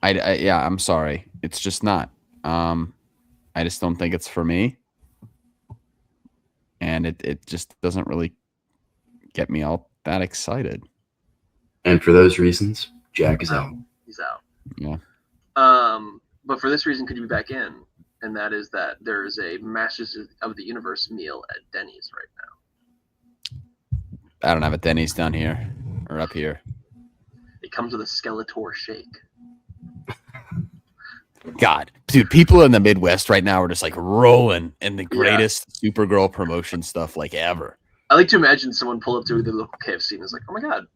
I'm sorry, it's just not. I just don't think it's for me, and it just doesn't really get me all that excited. And for those reasons, Jack is out. He's out. Yeah. But for this reason, could you be back in? And that is that there is a Masters of the Universe meal at Denny's right now. I don't have a Denny's down here or up here. It comes with a Skeletor shake. God, dude, people in the Midwest right now are just like rolling in the greatest Supergirl promotion stuff like ever. I like to imagine someone pull up to the local KFC and is like, "Oh my god,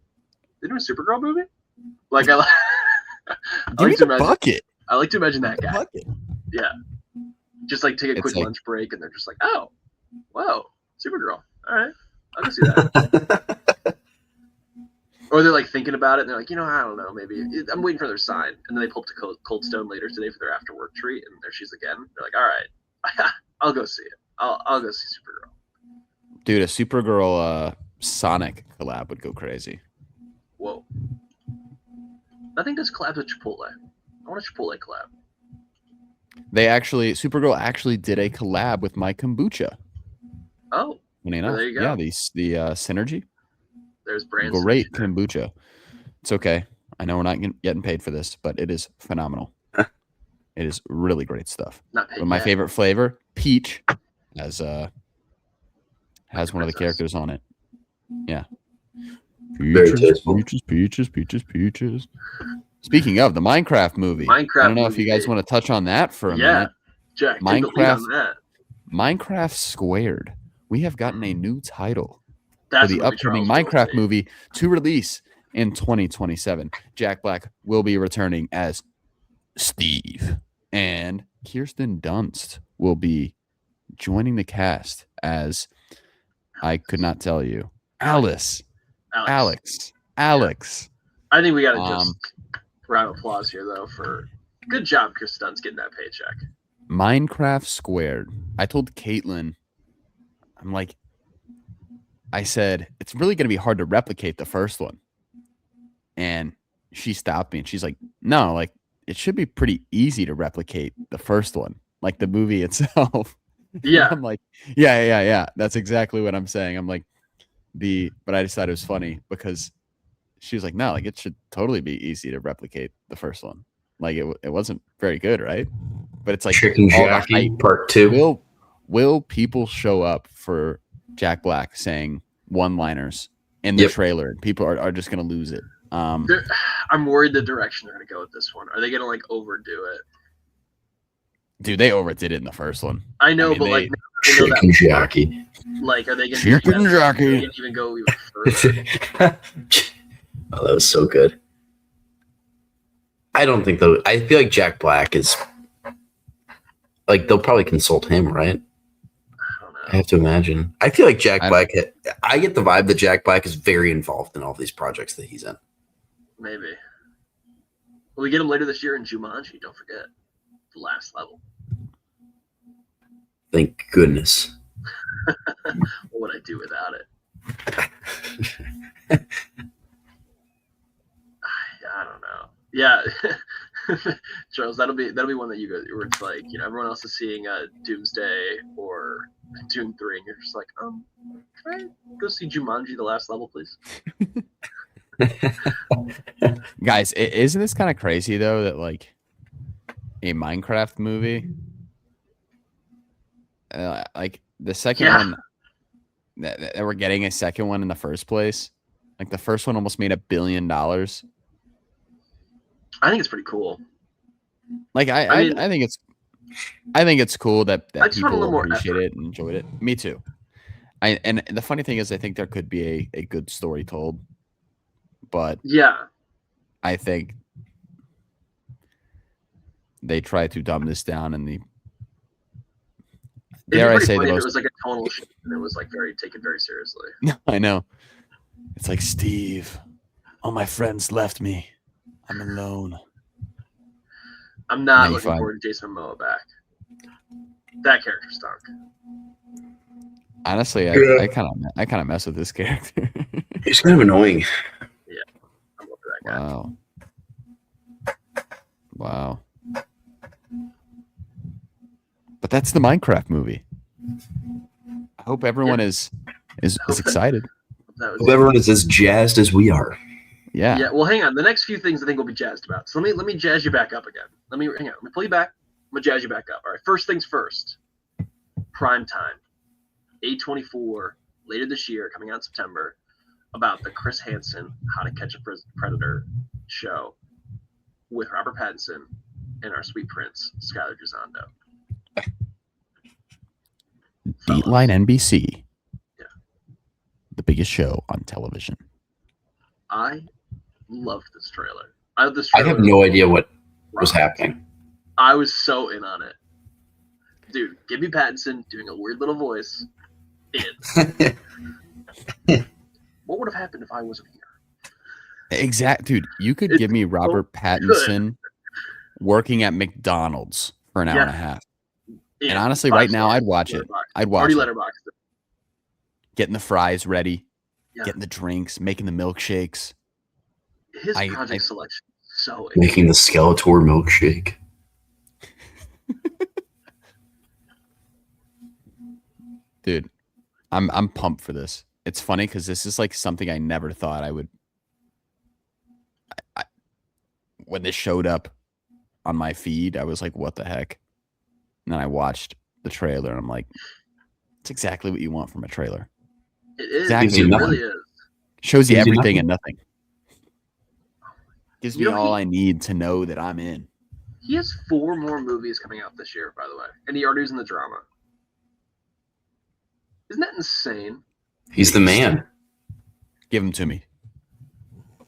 they're doing a Supergirl movie!" Like Give me the bucket. I like to imagine that guy. Bucket. Yeah, just like take a quick lunch break, and they're just like, "Oh, whoa, Supergirl! All right, I'll go see that." Or they're like thinking about it, and they're like, I don't know, maybe I'm waiting for their sign, and then they pull up to Cold Stone later today for their after work treat, and there she's again. They're like, "All right, I'll go see it. I'll go see Supergirl." Dude, a Supergirl Sonic collab would go crazy. Whoa. Nothing does collab with Chipotle. I want a Chipotle collab. Supergirl actually did a collab with my kombucha. Oh. Funny enough. There you go. Yeah, the synergy. There's brand great kombucha. It's okay. I know we're not getting paid for this, but it is phenomenal. It is really great stuff. Not paid But my yet. favorite flavor, peach, has one of the characters on it. Yeah. Very tasteful. Peaches. Speaking of the Minecraft movie, I don't know if you guys want to touch on that for a minute. Jack, take the lead on that. Minecraft Squared. We have gotten a new title That's for the what upcoming Charles told Minecraft me. movie to release in 2027. Jack Black will be returning as Steve, and Kirsten Dunst will be joining the cast as, I could not tell you, Alex. I think we got to just round of applause here, though, for good job, Kirsten Dunst, getting that paycheck. Minecraft Squared. I told Caitlin, I said, it's really going to be hard to replicate the first one. And she stopped me and she's like, no, like, it should be pretty easy to replicate the first one, like the movie itself. Yeah. I'm like, yeah. That's exactly what I'm saying. I'm like, but I decided it was funny because she was like, no, like, it should totally be easy to replicate the first one. Like, it wasn't very good, right? But it's like Chicken all the Jockey hype. Part 2. Will people show up for Jack Black saying one-liners in the trailer? And people are just going to lose it. I'm worried the direction they're going to go with this one. Are they going to like overdo it? Dude, they overdid it in the first one. I know, but like Chicken Jockey. Like, are they going Chicken Jockey? to even go even further? Oh, that was so good. I don't think though. I feel like Jack Black is like they'll probably consult him, right? I don't know. I have to imagine. I feel like Jack Black. I get the vibe that Jack Black is very involved in all these projects that he's in. Maybe. Well, we get him later this year in Jumanji. Don't forget the last level. Thank goodness. What would I do without it? I don't know. Yeah, Charles, that'll be one that you go where it's like, you know, everyone else is seeing Doomsday or Doom 3, and you're just like, can I go see Jumanji: The Last Level, please? Guys, isn't this kind of crazy though that like a Minecraft movie, like the second one that we're getting a second one in the first place, like the first one almost made $1 billion. I think it's pretty cool. Like I think it's cool that people appreciate it and enjoyed it. Me too. And the funny thing is, I think there could be a good story told, but yeah, I think they try to dumb this down in the. Dare I say the most? It was like a tonal shift, and it was like taken very seriously. I know. It's like, Steve, all my friends left me. I'm alone. I'm not looking forward to Jason Momoa back. That character stunk. Honestly, I kind of mess with this character. He's kind of annoying. Yeah, I'm over that guy. Wow. But that's the Minecraft movie. I hope everyone is excited. Hope everyone is as jazzed as we are. Yeah. Yeah. Well, hang on. The next few things I think we'll be jazzed about. So let me jazz you back up again. Hang on. Let me pull you back. I'm gonna jazz you back up. All right. First things first. Prime time. A24 later this year, coming out in September, about the Chris Hansen How to Catch a Predator show with Robert Pattinson and our sweet prince Skylar Gisondo. Dateline NBC. Yeah. The biggest show on television. I love this trailer. I have no idea what was happening. I was so in on it. Dude, give me Pattinson doing a weird little voice. What would have happened if I wasn't here? Dude, you could give me Robert Pattinson working at McDonald's for an hour and a half. Yeah, and honestly, right now, I'd watch it. I'd watch it. Letterboxd. Getting the fries ready, getting the drinks, making the milkshakes. His project selection is so making the Skeletor milkshake. Dude, I'm pumped for this. It's funny because this is like something I never thought I would. when this showed up on my feed, I was like, what the heck? And then I watched the trailer and I'm like, it's exactly what you want from a trailer. It is. Exactly. It really is. Shows you Gives you everything nothing. and nothing. Gives me You know, all I need to know that I'm in. He has 4 more movies coming out this year, by the way, and he already was in the drama. Isn't that insane? He's the man. Give them to me.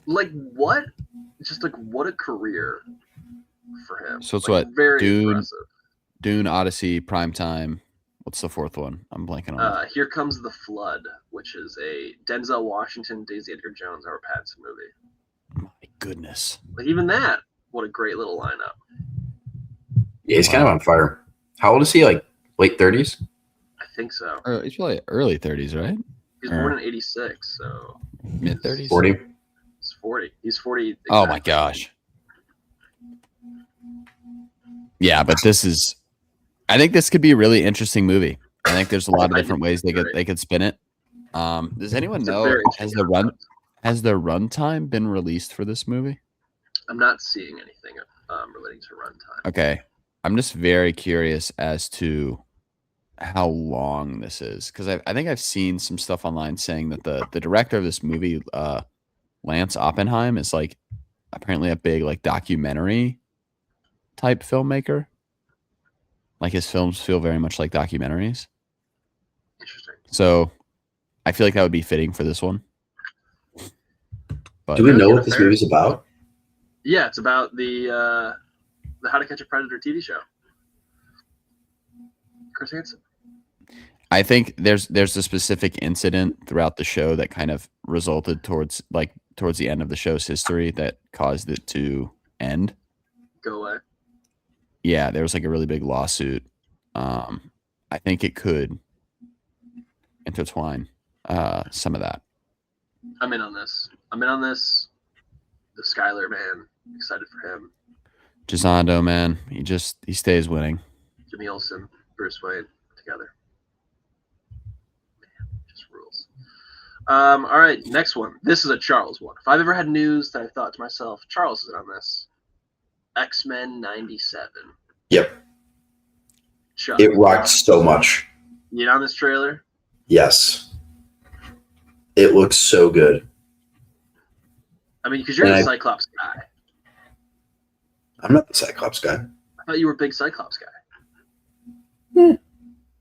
Like what? Just like what a career for him. So it's like, what? Very Dune, impressive. Dune, Odyssey, Primetime. What's the fourth one? I'm blanking on it. Here Comes the Flood, which is a Denzel Washington, Daisy Edgar Jones, Robert Pattinson movie. My goodness. Like even that, what a great little lineup. Yeah, he's kind of on fire. How old is he? Like late 30s? I think so. He's probably early 30s, right? He's born in '86, so Mid 30s? 40? he's 40. He's 40. Oh my exactly. gosh. Yeah, but I think this could be a really interesting movie. I think there's a lot of different ways they could spin it. Does anyone It's a know very has interesting the runtime been released for this movie? I'm not seeing anything relating to runtime. Okay. I'm just very curious as to how long this is because I think I've seen some stuff online saying that the director of this movie, Lance Oppenheim, is like apparently a big like documentary type filmmaker. Like his films feel very much like documentaries. Interesting. So I feel like that would be fitting for this one. But Do we know what this movie's about? Yeah, it's about the How to Catch a Predator TV show. Chris Hansen. I think there's a specific incident throughout the show that kind of resulted towards the end of the show's history that caused it to end. Go away. Yeah, there was like a really big lawsuit. I think it could intertwine some of that. I'm in on this. The Skyler man. Excited for him. Gisondo, man, he stays winning. Jimmy Olsen, Bruce Wayne together. Man, just rules. All right, next one. This is a Charles one. If I've ever had news that I thought to myself, Charles is on this. X-Men 97. Yep. Chuck, It rocked so much. you in on this trailer? Yes. It looks so good. I mean, because you're the Cyclops guy. I'm not the Cyclops guy. I thought you were a big Cyclops guy.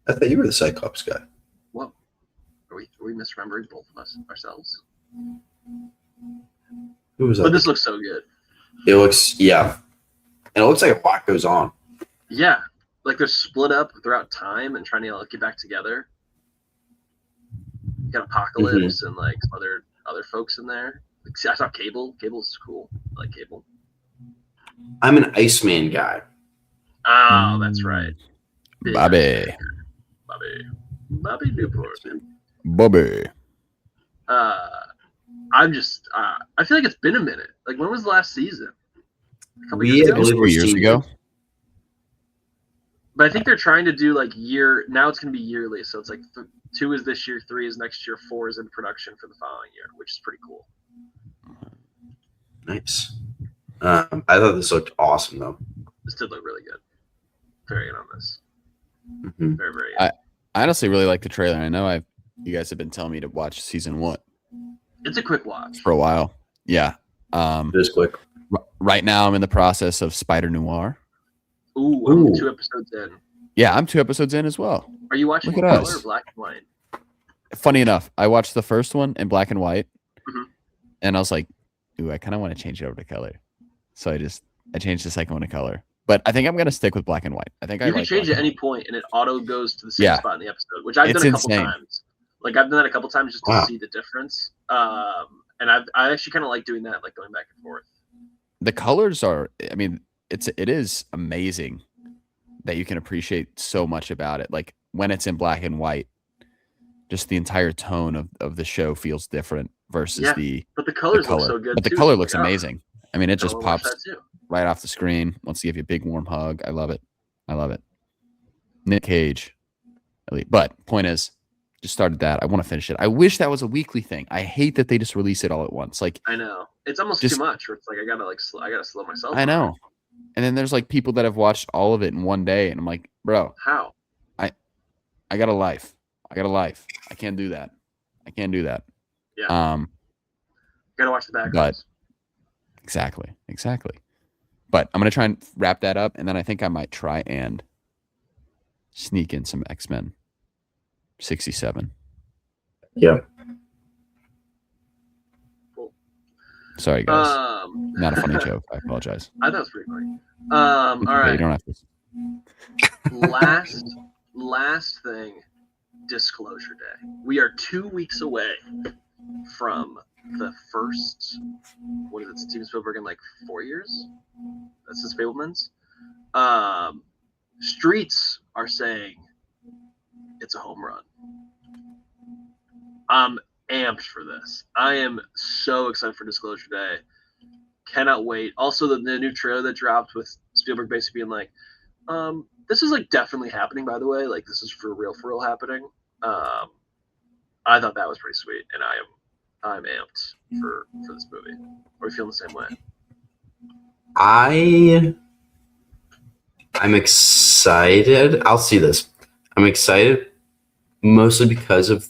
I thought you were the Cyclops guy. What? Are we misremembering both of us ourselves? Who was that? But this looks so good. It looks, yeah. And it looks like a lot goes on. Yeah, like they're split up throughout time and trying to get back together. You got Apocalypse and like some other folks in there. Like, I saw Cable. Cable's cool. I like Cable. I'm an Iceman guy. Oh, that's right. Big Bobby Newport. Bobby. I'm just. I feel like it's been a minute. Like, when was the last season? A couple We years I ago? believe 4 we're years seeing ago. But I think they're trying to do like year. Now it's going to be yearly, so it's like 2 is this year, 3 is next year, 4 is in production for the following year, which is pretty cool. Nice. I thought this looked awesome, though. This did look really good. Very in on this. Mm-hmm. Very, very in. I honestly really like the trailer. I know you guys have been telling me to watch season 1 It's a quick watch. for a while. Yeah. Just quick. Right now I'm in the process of Spider Noir. Ooh, I'm 2 episodes in. Yeah, I'm 2 episodes in as well. Are you watching Look in at color us. or black and white? Funny enough, I watched the first one in black and white, Mhm. and I was like, "Ooh, I kind of want to change it over to color." So I changed the second one to color. But I think I'm gonna stick with black and white. I think You I can like change black at and any white. point, and it auto goes to the same Yeah. spot in the episode, which I've It's done a couple insane. times. Like I've done that a couple times just to Wow. see the difference. And I actually kind of like doing that, like going back and forth. The colors are. I mean, it is amazing that you can appreciate so much about it. Like when it's in black and white, just the entire tone of the show feels different versus Yeah, the But the colors color. look so good. But the too. color It's looks like, oh, amazing. I mean, it just I wanna watch pops that too. right off the screen. Wants to give you a big warm hug. I love it. I love it. Nick Cage. But point is, Just started that. I want to finish it. I wish that was a weekly thing. I hate that they just release it all at once. Like I know it's almost just too much. Where it's like I gotta slow myself. I know. And then there's like people that have watched all of it in one day, and I'm like, bro, How? I got a life. I can't do that. Yeah. Gotta watch the Backrooms. But exactly. But I'm gonna try and wrap that up, and then I think I might try and sneak in some X-Men 67. Yeah. Cool. Sorry, guys. Not a funny joke. I apologize. I thought it was pretty funny. All right. You don't have to. Last thing, Disclosure Day. We are 2 weeks away from the first. What is it? Steven Spielberg in like 4 years. That's his Fablemans. Streets are saying it's a home run. I'm amped for this. I am so excited for Disclosure Day. Cannot wait. Also, the new trailer that dropped with Spielberg basically being like, this is like definitely happening, by the way. Like, this is for real happening. I thought that was pretty sweet, and I'm amped for this movie. Are you feeling the same way? I'm excited. I'll see this. I'm excited mostly because of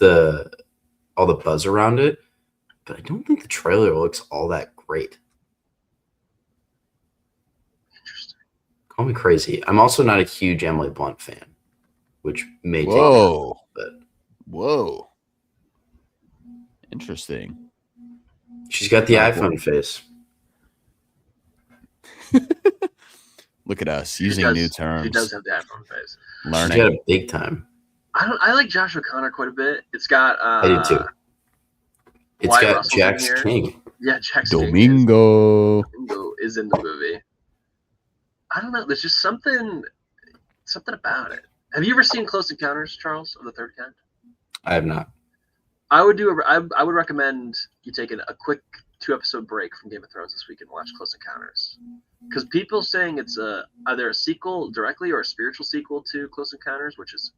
all the buzz around it, but I don't think the trailer looks all that great. Interesting. Call me crazy. I'm also not a huge Emily Blunt fan, which may take Whoa. a bit. Whoa. Interesting. She's got the iPhone face. Look at us using new terms. She does have the iPhone face. Learning. She got it big time. I like Josh O'Connor quite a bit. It's got I do too. It's Wyatt got Russell's Jax in here. King. Yeah, Jax Domingo. Domingo is in the movie. I don't know. There's just something about it. Have you ever seen Close Encounters, Charles, of the Third Kind? I have not. I would recommend you take a quick 2-episode break from Game of Thrones this week and watch Close Encounters, because people saying it's either a sequel directly or a spiritual sequel to Close Encounters, which is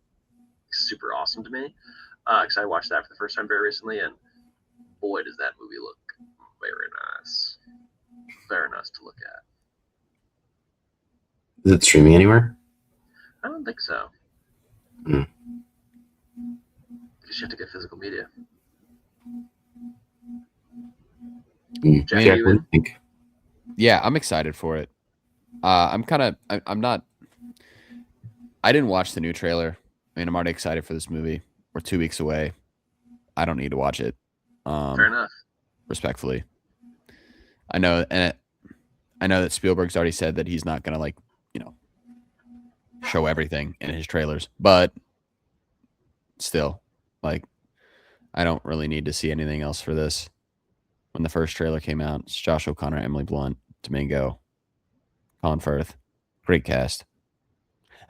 super awesome to me. Because I watched that for the first time very recently, and boy, does that movie look very nice to look at. Is it streaming anywhere? I don't think so. Hmm. Because you have to get physical media. Jack, you what do in? you think? Yeah, I'm excited for it. I'm not. I didn't watch the new trailer. I mean, I'm already excited for this movie. We're 2 weeks away. I don't need to watch it. Fair enough. Respectfully, I know that Spielberg's already said that he's not gonna show everything in his trailers, but still, like, I don't really need to see anything else for this. When the first trailer came out, it's Josh O'Connor, Emily Blunt, Domingo, Colin Firth, great cast.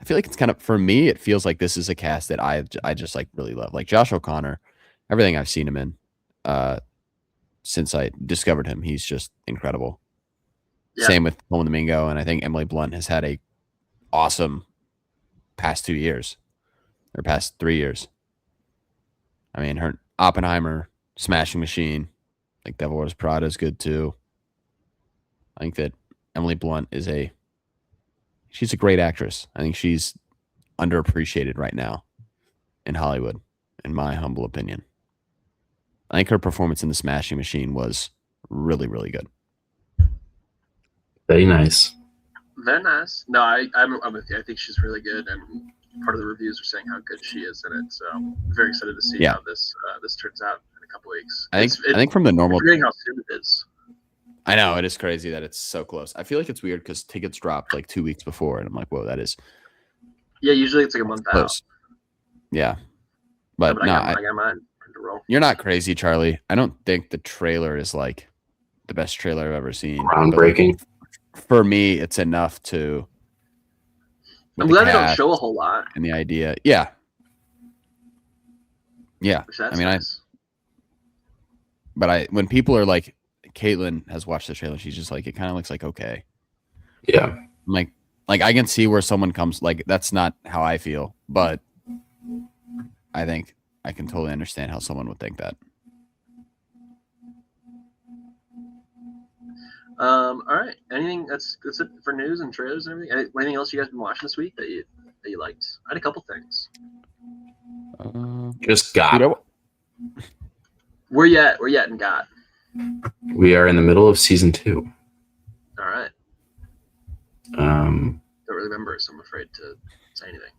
I feel like it's kind of, for me, it feels like this is a cast that I just like really love. Like Josh O'Connor, everything I've seen him in since I discovered him, he's just incredible. Yeah. Same with Colin Domingo, and I think Emily Blunt has had a awesome past 2 years or past 3 years. I mean, her Oppenheimer, Smashing Machine, like Devil Wears Prada is good too. I think that Emily Blunt she's a great actress. I think she's underappreciated right now in Hollywood, in my humble opinion. I think her performance in The Smashing Machine was really, really good. Very nice. Very nice. No, I'm with you. I think she's really good, and part of the reviews are saying how good she is in it. So I'm very excited to see how this turns out in a couple weeks. I think from the normal. I'm forgetting how soon it is. I know, it is crazy that it's so close. I feel like it's weird because tickets dropped like 2 weeks before, and I'm like, whoa, that is. Yeah, usually it's like a month close. Out. Yeah, but no, I got mine. You're not crazy, Charlie. I don't think the trailer is like the best trailer I've ever seen. Groundbreaking. Like, for me, it's enough to. I'm glad they don't show a whole lot. And the idea, yeah. I mean, nice. when people are like, Caitlin has watched the trailer, she's just like, it kind of looks like okay. Yeah. I'm like I can see where someone comes, like, that's not how I feel, but I think I can totally understand how someone would think that. All right. Anything that's it for news and trailers and everything. Anything else you guys been watching this week that you liked? I had a couple things. Just got. Where you at in God? We are in the middle of season 2. All right. Um, Don't really remember, so I'm afraid to say anything.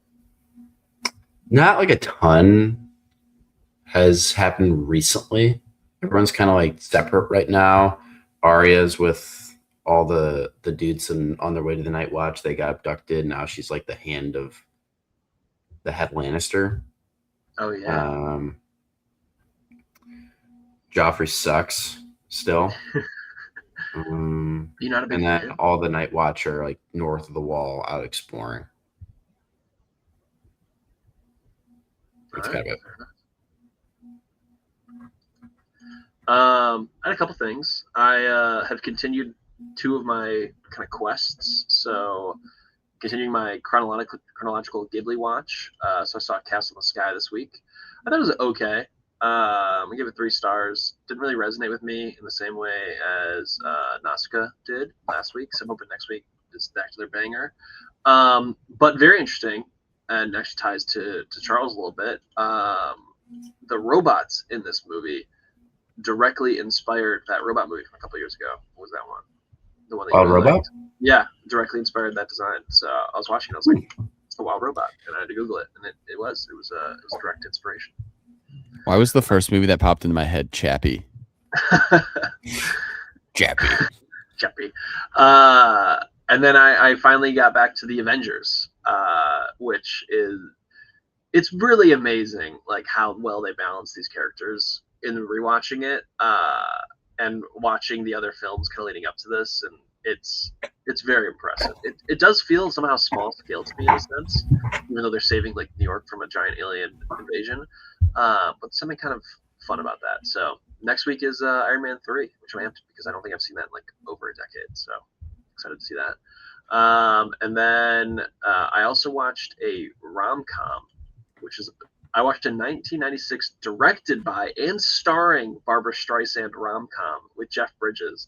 Not like a ton has happened recently. Everyone's kind of like separate right now. Arya's with all the dudes and on their way to the Night Watch. They got abducted. Now she's like the hand of the head Lannister. Oh yeah. Joffrey sucks still. You're not a big and then fan? all the Night Watch are like north of the Wall out exploring. That's kind of it. I had a couple things. I have continued 2 of my kind of quests. So, continuing my chronological Ghibli watch. So I saw Castle in the Sky this week. I thought it was okay. I give it 3 stars. Didn't really resonate with me in the same way as Nausicaa did last week. So I'm hoping next week is back to their banger. But very interesting, and actually ties to Charles a little bit. The robots in this movie directly inspired that robot movie from a couple years ago. What was that one? The one that Wild Robot? liked. Yeah, directly inspired that design. So I was watching it, I was like, it's the Wild Robot, and I had to Google it, and it was direct inspiration. Why was the first movie that popped into my head Chappie? Chappie. And then I finally got back to the Avengers, which it's really amazing, like how well they balance these characters in rewatching it, and watching the other films kind of leading up to this, and it's very impressive. It does feel somehow small scale to me in a sense, even though they're saving like New York from a giant alien invasion. But something kind of fun about that. So next week is Iron Man 3, which I am because I don't think I've seen that in like over a decade. So excited to see that. And then I also watched a rom-com, which is I watched a 1996 directed by and starring Barbara Streisand rom-com with Jeff Bridges,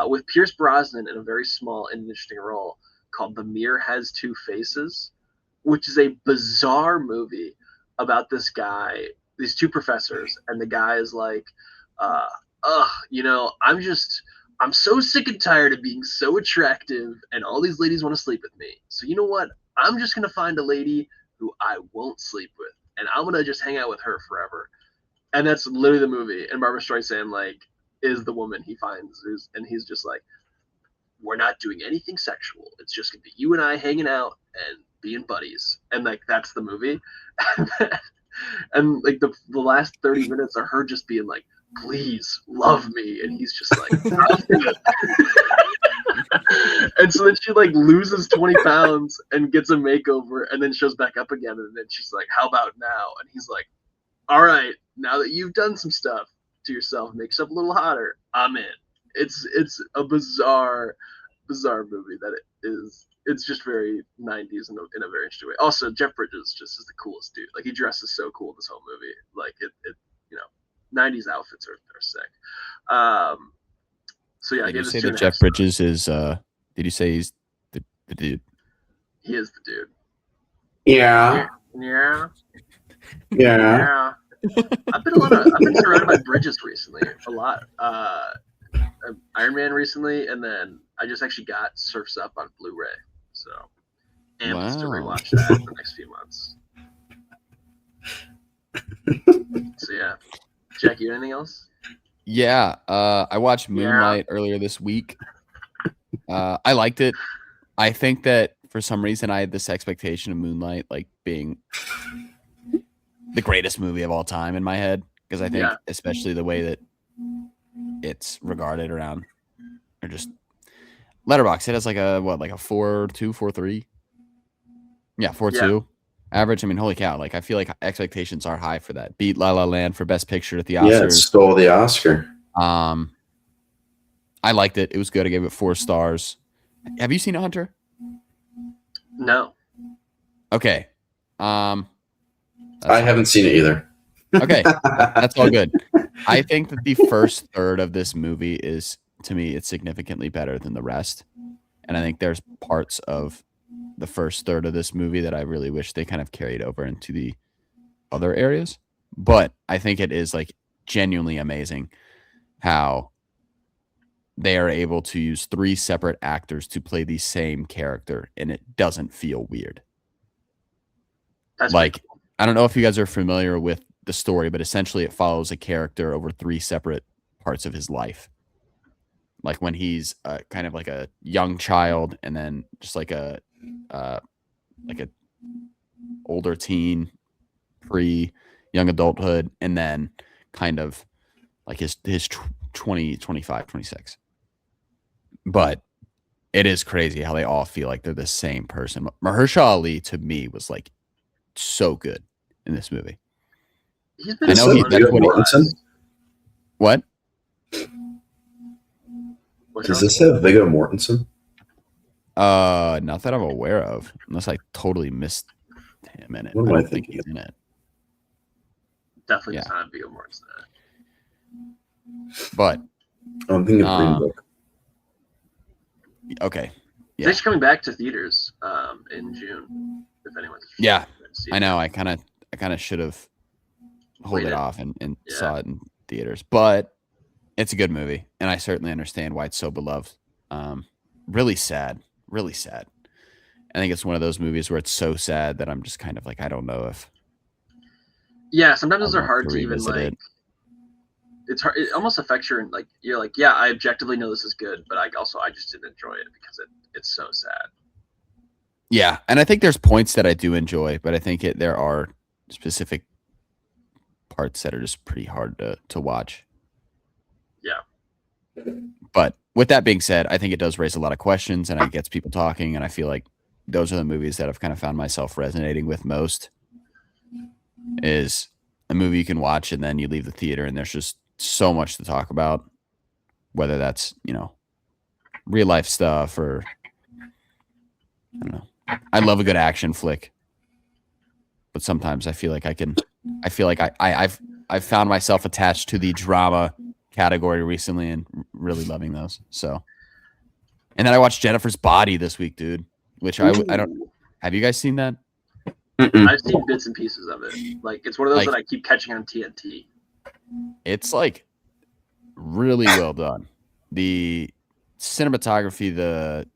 with Pierce Brosnan in a very small and interesting role called The Mirror Has Two Faces, which is a bizarre movie about this guy, these 2 professors, and the guy is like, I'm so sick and tired of being so attractive and all these ladies want to sleep with me. So you know what? I'm just going to find a lady who I won't sleep with, and I'm going to just hang out with her forever. And that's literally the movie. And Barbara Streisand, like, is the woman he finds, and he's just like, we're not doing anything sexual. It's just going to be you and I hanging out and being buddies. And, like, that's the movie. And like the last 30 minutes are her just being like, please love me, and he's just like, and so then she like loses 20 pounds and gets a makeover, and then shows back up again, and then she's like, how about now? And he's like, all right, now that you've done some stuff to yourself, make yourself a little hotter, I'm in. It's a bizarre movie that it's just very 90s in a very interesting way. Also, Jeff Bridges just is the coolest dude. Like, he dresses so cool in this whole movie. Like, it 90s outfits are sick. So yeah, Did you say that Jeff Bridges is? Did you say he's the dude? He is the dude. Yeah. I've been surrounded by Bridges recently a lot. Iron Man recently, and then I just actually got Surf's Up on Blu-ray. So amped to rewatch that in the next few months. So yeah. Jackie, anything else? Yeah, I watched Moonlight earlier this week. I liked it. I think that for some reason I had this expectation of Moonlight like being the greatest movie of all time in my head, because I think especially the way that it's regarded around, or just Letterboxd, it has like a 4.2, 4.3. Yeah, 4.2. Average. I mean, holy cow! Like, I feel like expectations are high for that. Beat La La Land for Best Picture at the Oscars. Yeah, it stole the Oscar. I liked it. It was good. I gave it 4 stars. Have you seen it, Hunter? No. Okay. I haven't seen it either. Okay, that's all good. I think that the first third of this movie is, to me, it's significantly better than the rest. And I think there's parts of the first third of this movie that I really wish they kind of carried over into the other areas. But I think it is like genuinely amazing how they are able to use 3 separate actors to play the same character and it doesn't feel weird. That's Like, I don't know if you guys are familiar with the story, but essentially it follows a character over 3 separate parts of his life. Like when he's kind of like a young child, and then just like a older teen, pre young adulthood, and then kind of like his 20, 25, 26. But it is crazy how they all feel like they're the same person. Mahershala Ali to me was like so good in this movie. He's been I know so that's what Mortensen? What? Does this have Viggo Mortensen? Not that I'm aware of, unless I totally missed him in it. What I am I don't think thinking? he's in it. Definitely Yeah. does not have Viggo Mortensen in it. But I'm thinking of Green Book. okay. It's actually coming back to theaters in June. If anyone's interested. Yeah, See I it. know. I kind of should have hold it Waited. off and Yeah. saw it in theaters, but it's a good movie, and I certainly understand why it's so beloved. Really sad, really sad. I think it's one of those movies where it's so sad that I'm just kind of like, I don't know if. Yeah, sometimes those I are want hard to to even revisit like. it. It's hard. It almost affects your like. You're like, yeah, I objectively know this is good, but I just didn't enjoy it because it's so sad. Yeah, and I think there's points that I do enjoy, but I think there are specific parts that are just pretty hard to watch. Yeah. But with that being said, I think it does raise a lot of questions and it gets people talking, and I feel like those are the movies that I've kind of found myself resonating with most. Is a movie you can watch and then you leave the theater and there's just so much to talk about, whether that's, real life stuff or I don't know. I love a good action flick, but sometimes I feel like I've found myself attached to the drama category recently and really loving those. So, and then I watched Jennifer's Body this week, dude, which I don't. Have you guys seen that? I've seen bits and pieces of it. Like it's one of those Like- that I keep catching on TNT. It's like really well done. The cinematography, the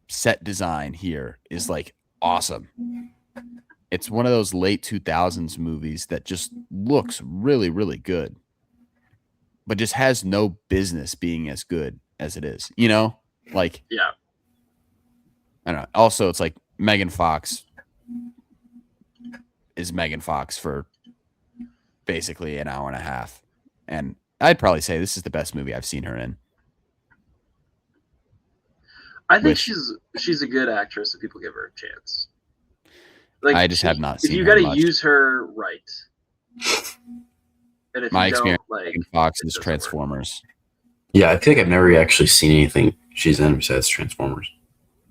set design here is like awesome. It's one of those late 2000s movies that just looks really, really good, but just has no business being as good as it is. Like, Yeah. I don't know. Also, it's like Megan Fox is Megan Fox for basically an hour and a half. And I'd probably say this is the best movie I've seen her in. I think Which- she's a good actress if people give her a chance. Like I just have not seen If you her got to much. use her right, and if My you don't, experience like Megan Fox it is doesn't work. Transformers. Yeah, I feel like I've never actually seen anything she's in besides Transformers.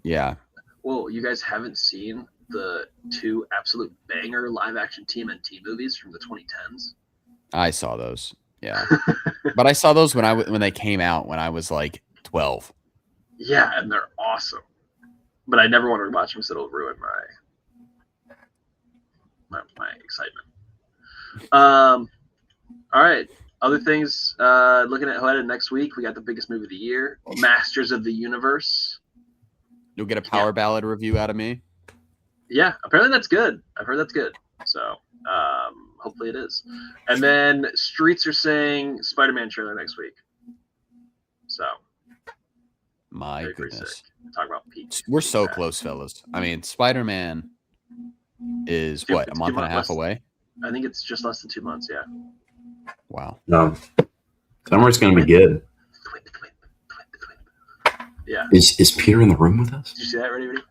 Yeah. Well, you guys haven't seen the 2 absolute banger live action TMNT movies from the 2010s. I saw those. Yeah. But I saw those when they came out when I was like 12. Yeah, and they're awesome. But I never want to rewatch them, so it'll ruin my excitement. All right. Other things. Looking ahead next week, we got the biggest movie of the year, Masters of the Universe. You'll get a power ballad review out of me. Yeah, apparently that's good. I've heard that's good. So hopefully it is. And then Streets are saying Spider-Man trailer next week. So My very, very goodness. sick. Talk about peak. We're so Yeah. close, fellas. I mean, Spider-Man is Two- what, a it's month 2 and a half months. away? I think it's just less than 2 months. Yeah. Wow. Summer's gonna be good. Yeah. Is Peter in the room with us? Did you see that? Ready?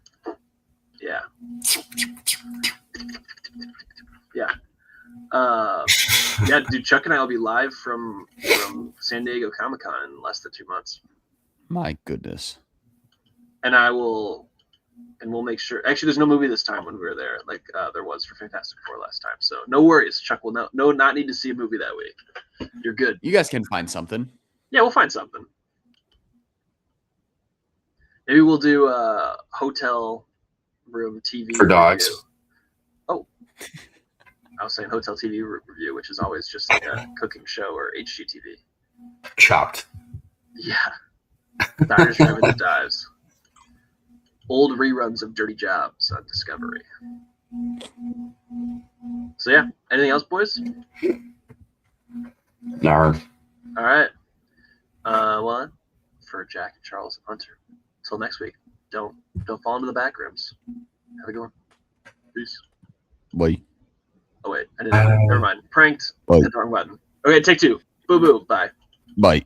Yeah. Yeah. Yeah, dude. Chuck and I will be live from San Diego Comic-Con in less than 2 months, My goodness. and I will and we'll make sure. Actually, there's no movie this time when we were there, like there was for Fantastic Four last time. So no worries. Chuck will not need to see a movie that week. You're good. You guys can find something. Yeah, we'll find something. Maybe we'll do a hotel room TV For dogs. review. Oh, I was saying hotel TV review, which is always just like a cooking show or HGTV. Chopped. Yeah. Diners, Drive-Ins, Dives. Old reruns of Dirty Jobs on Discovery. So yeah, anything else, boys? No. All right. Well, for Jack and Charles and Hunter, until next week, don't fall into the back rooms. Have a good one. Peace. Wait. Oh wait, I didn't. Never mind. Pranked. Bye. Hit the wrong button. Okay, take two. Boo boo. Bye. Bye.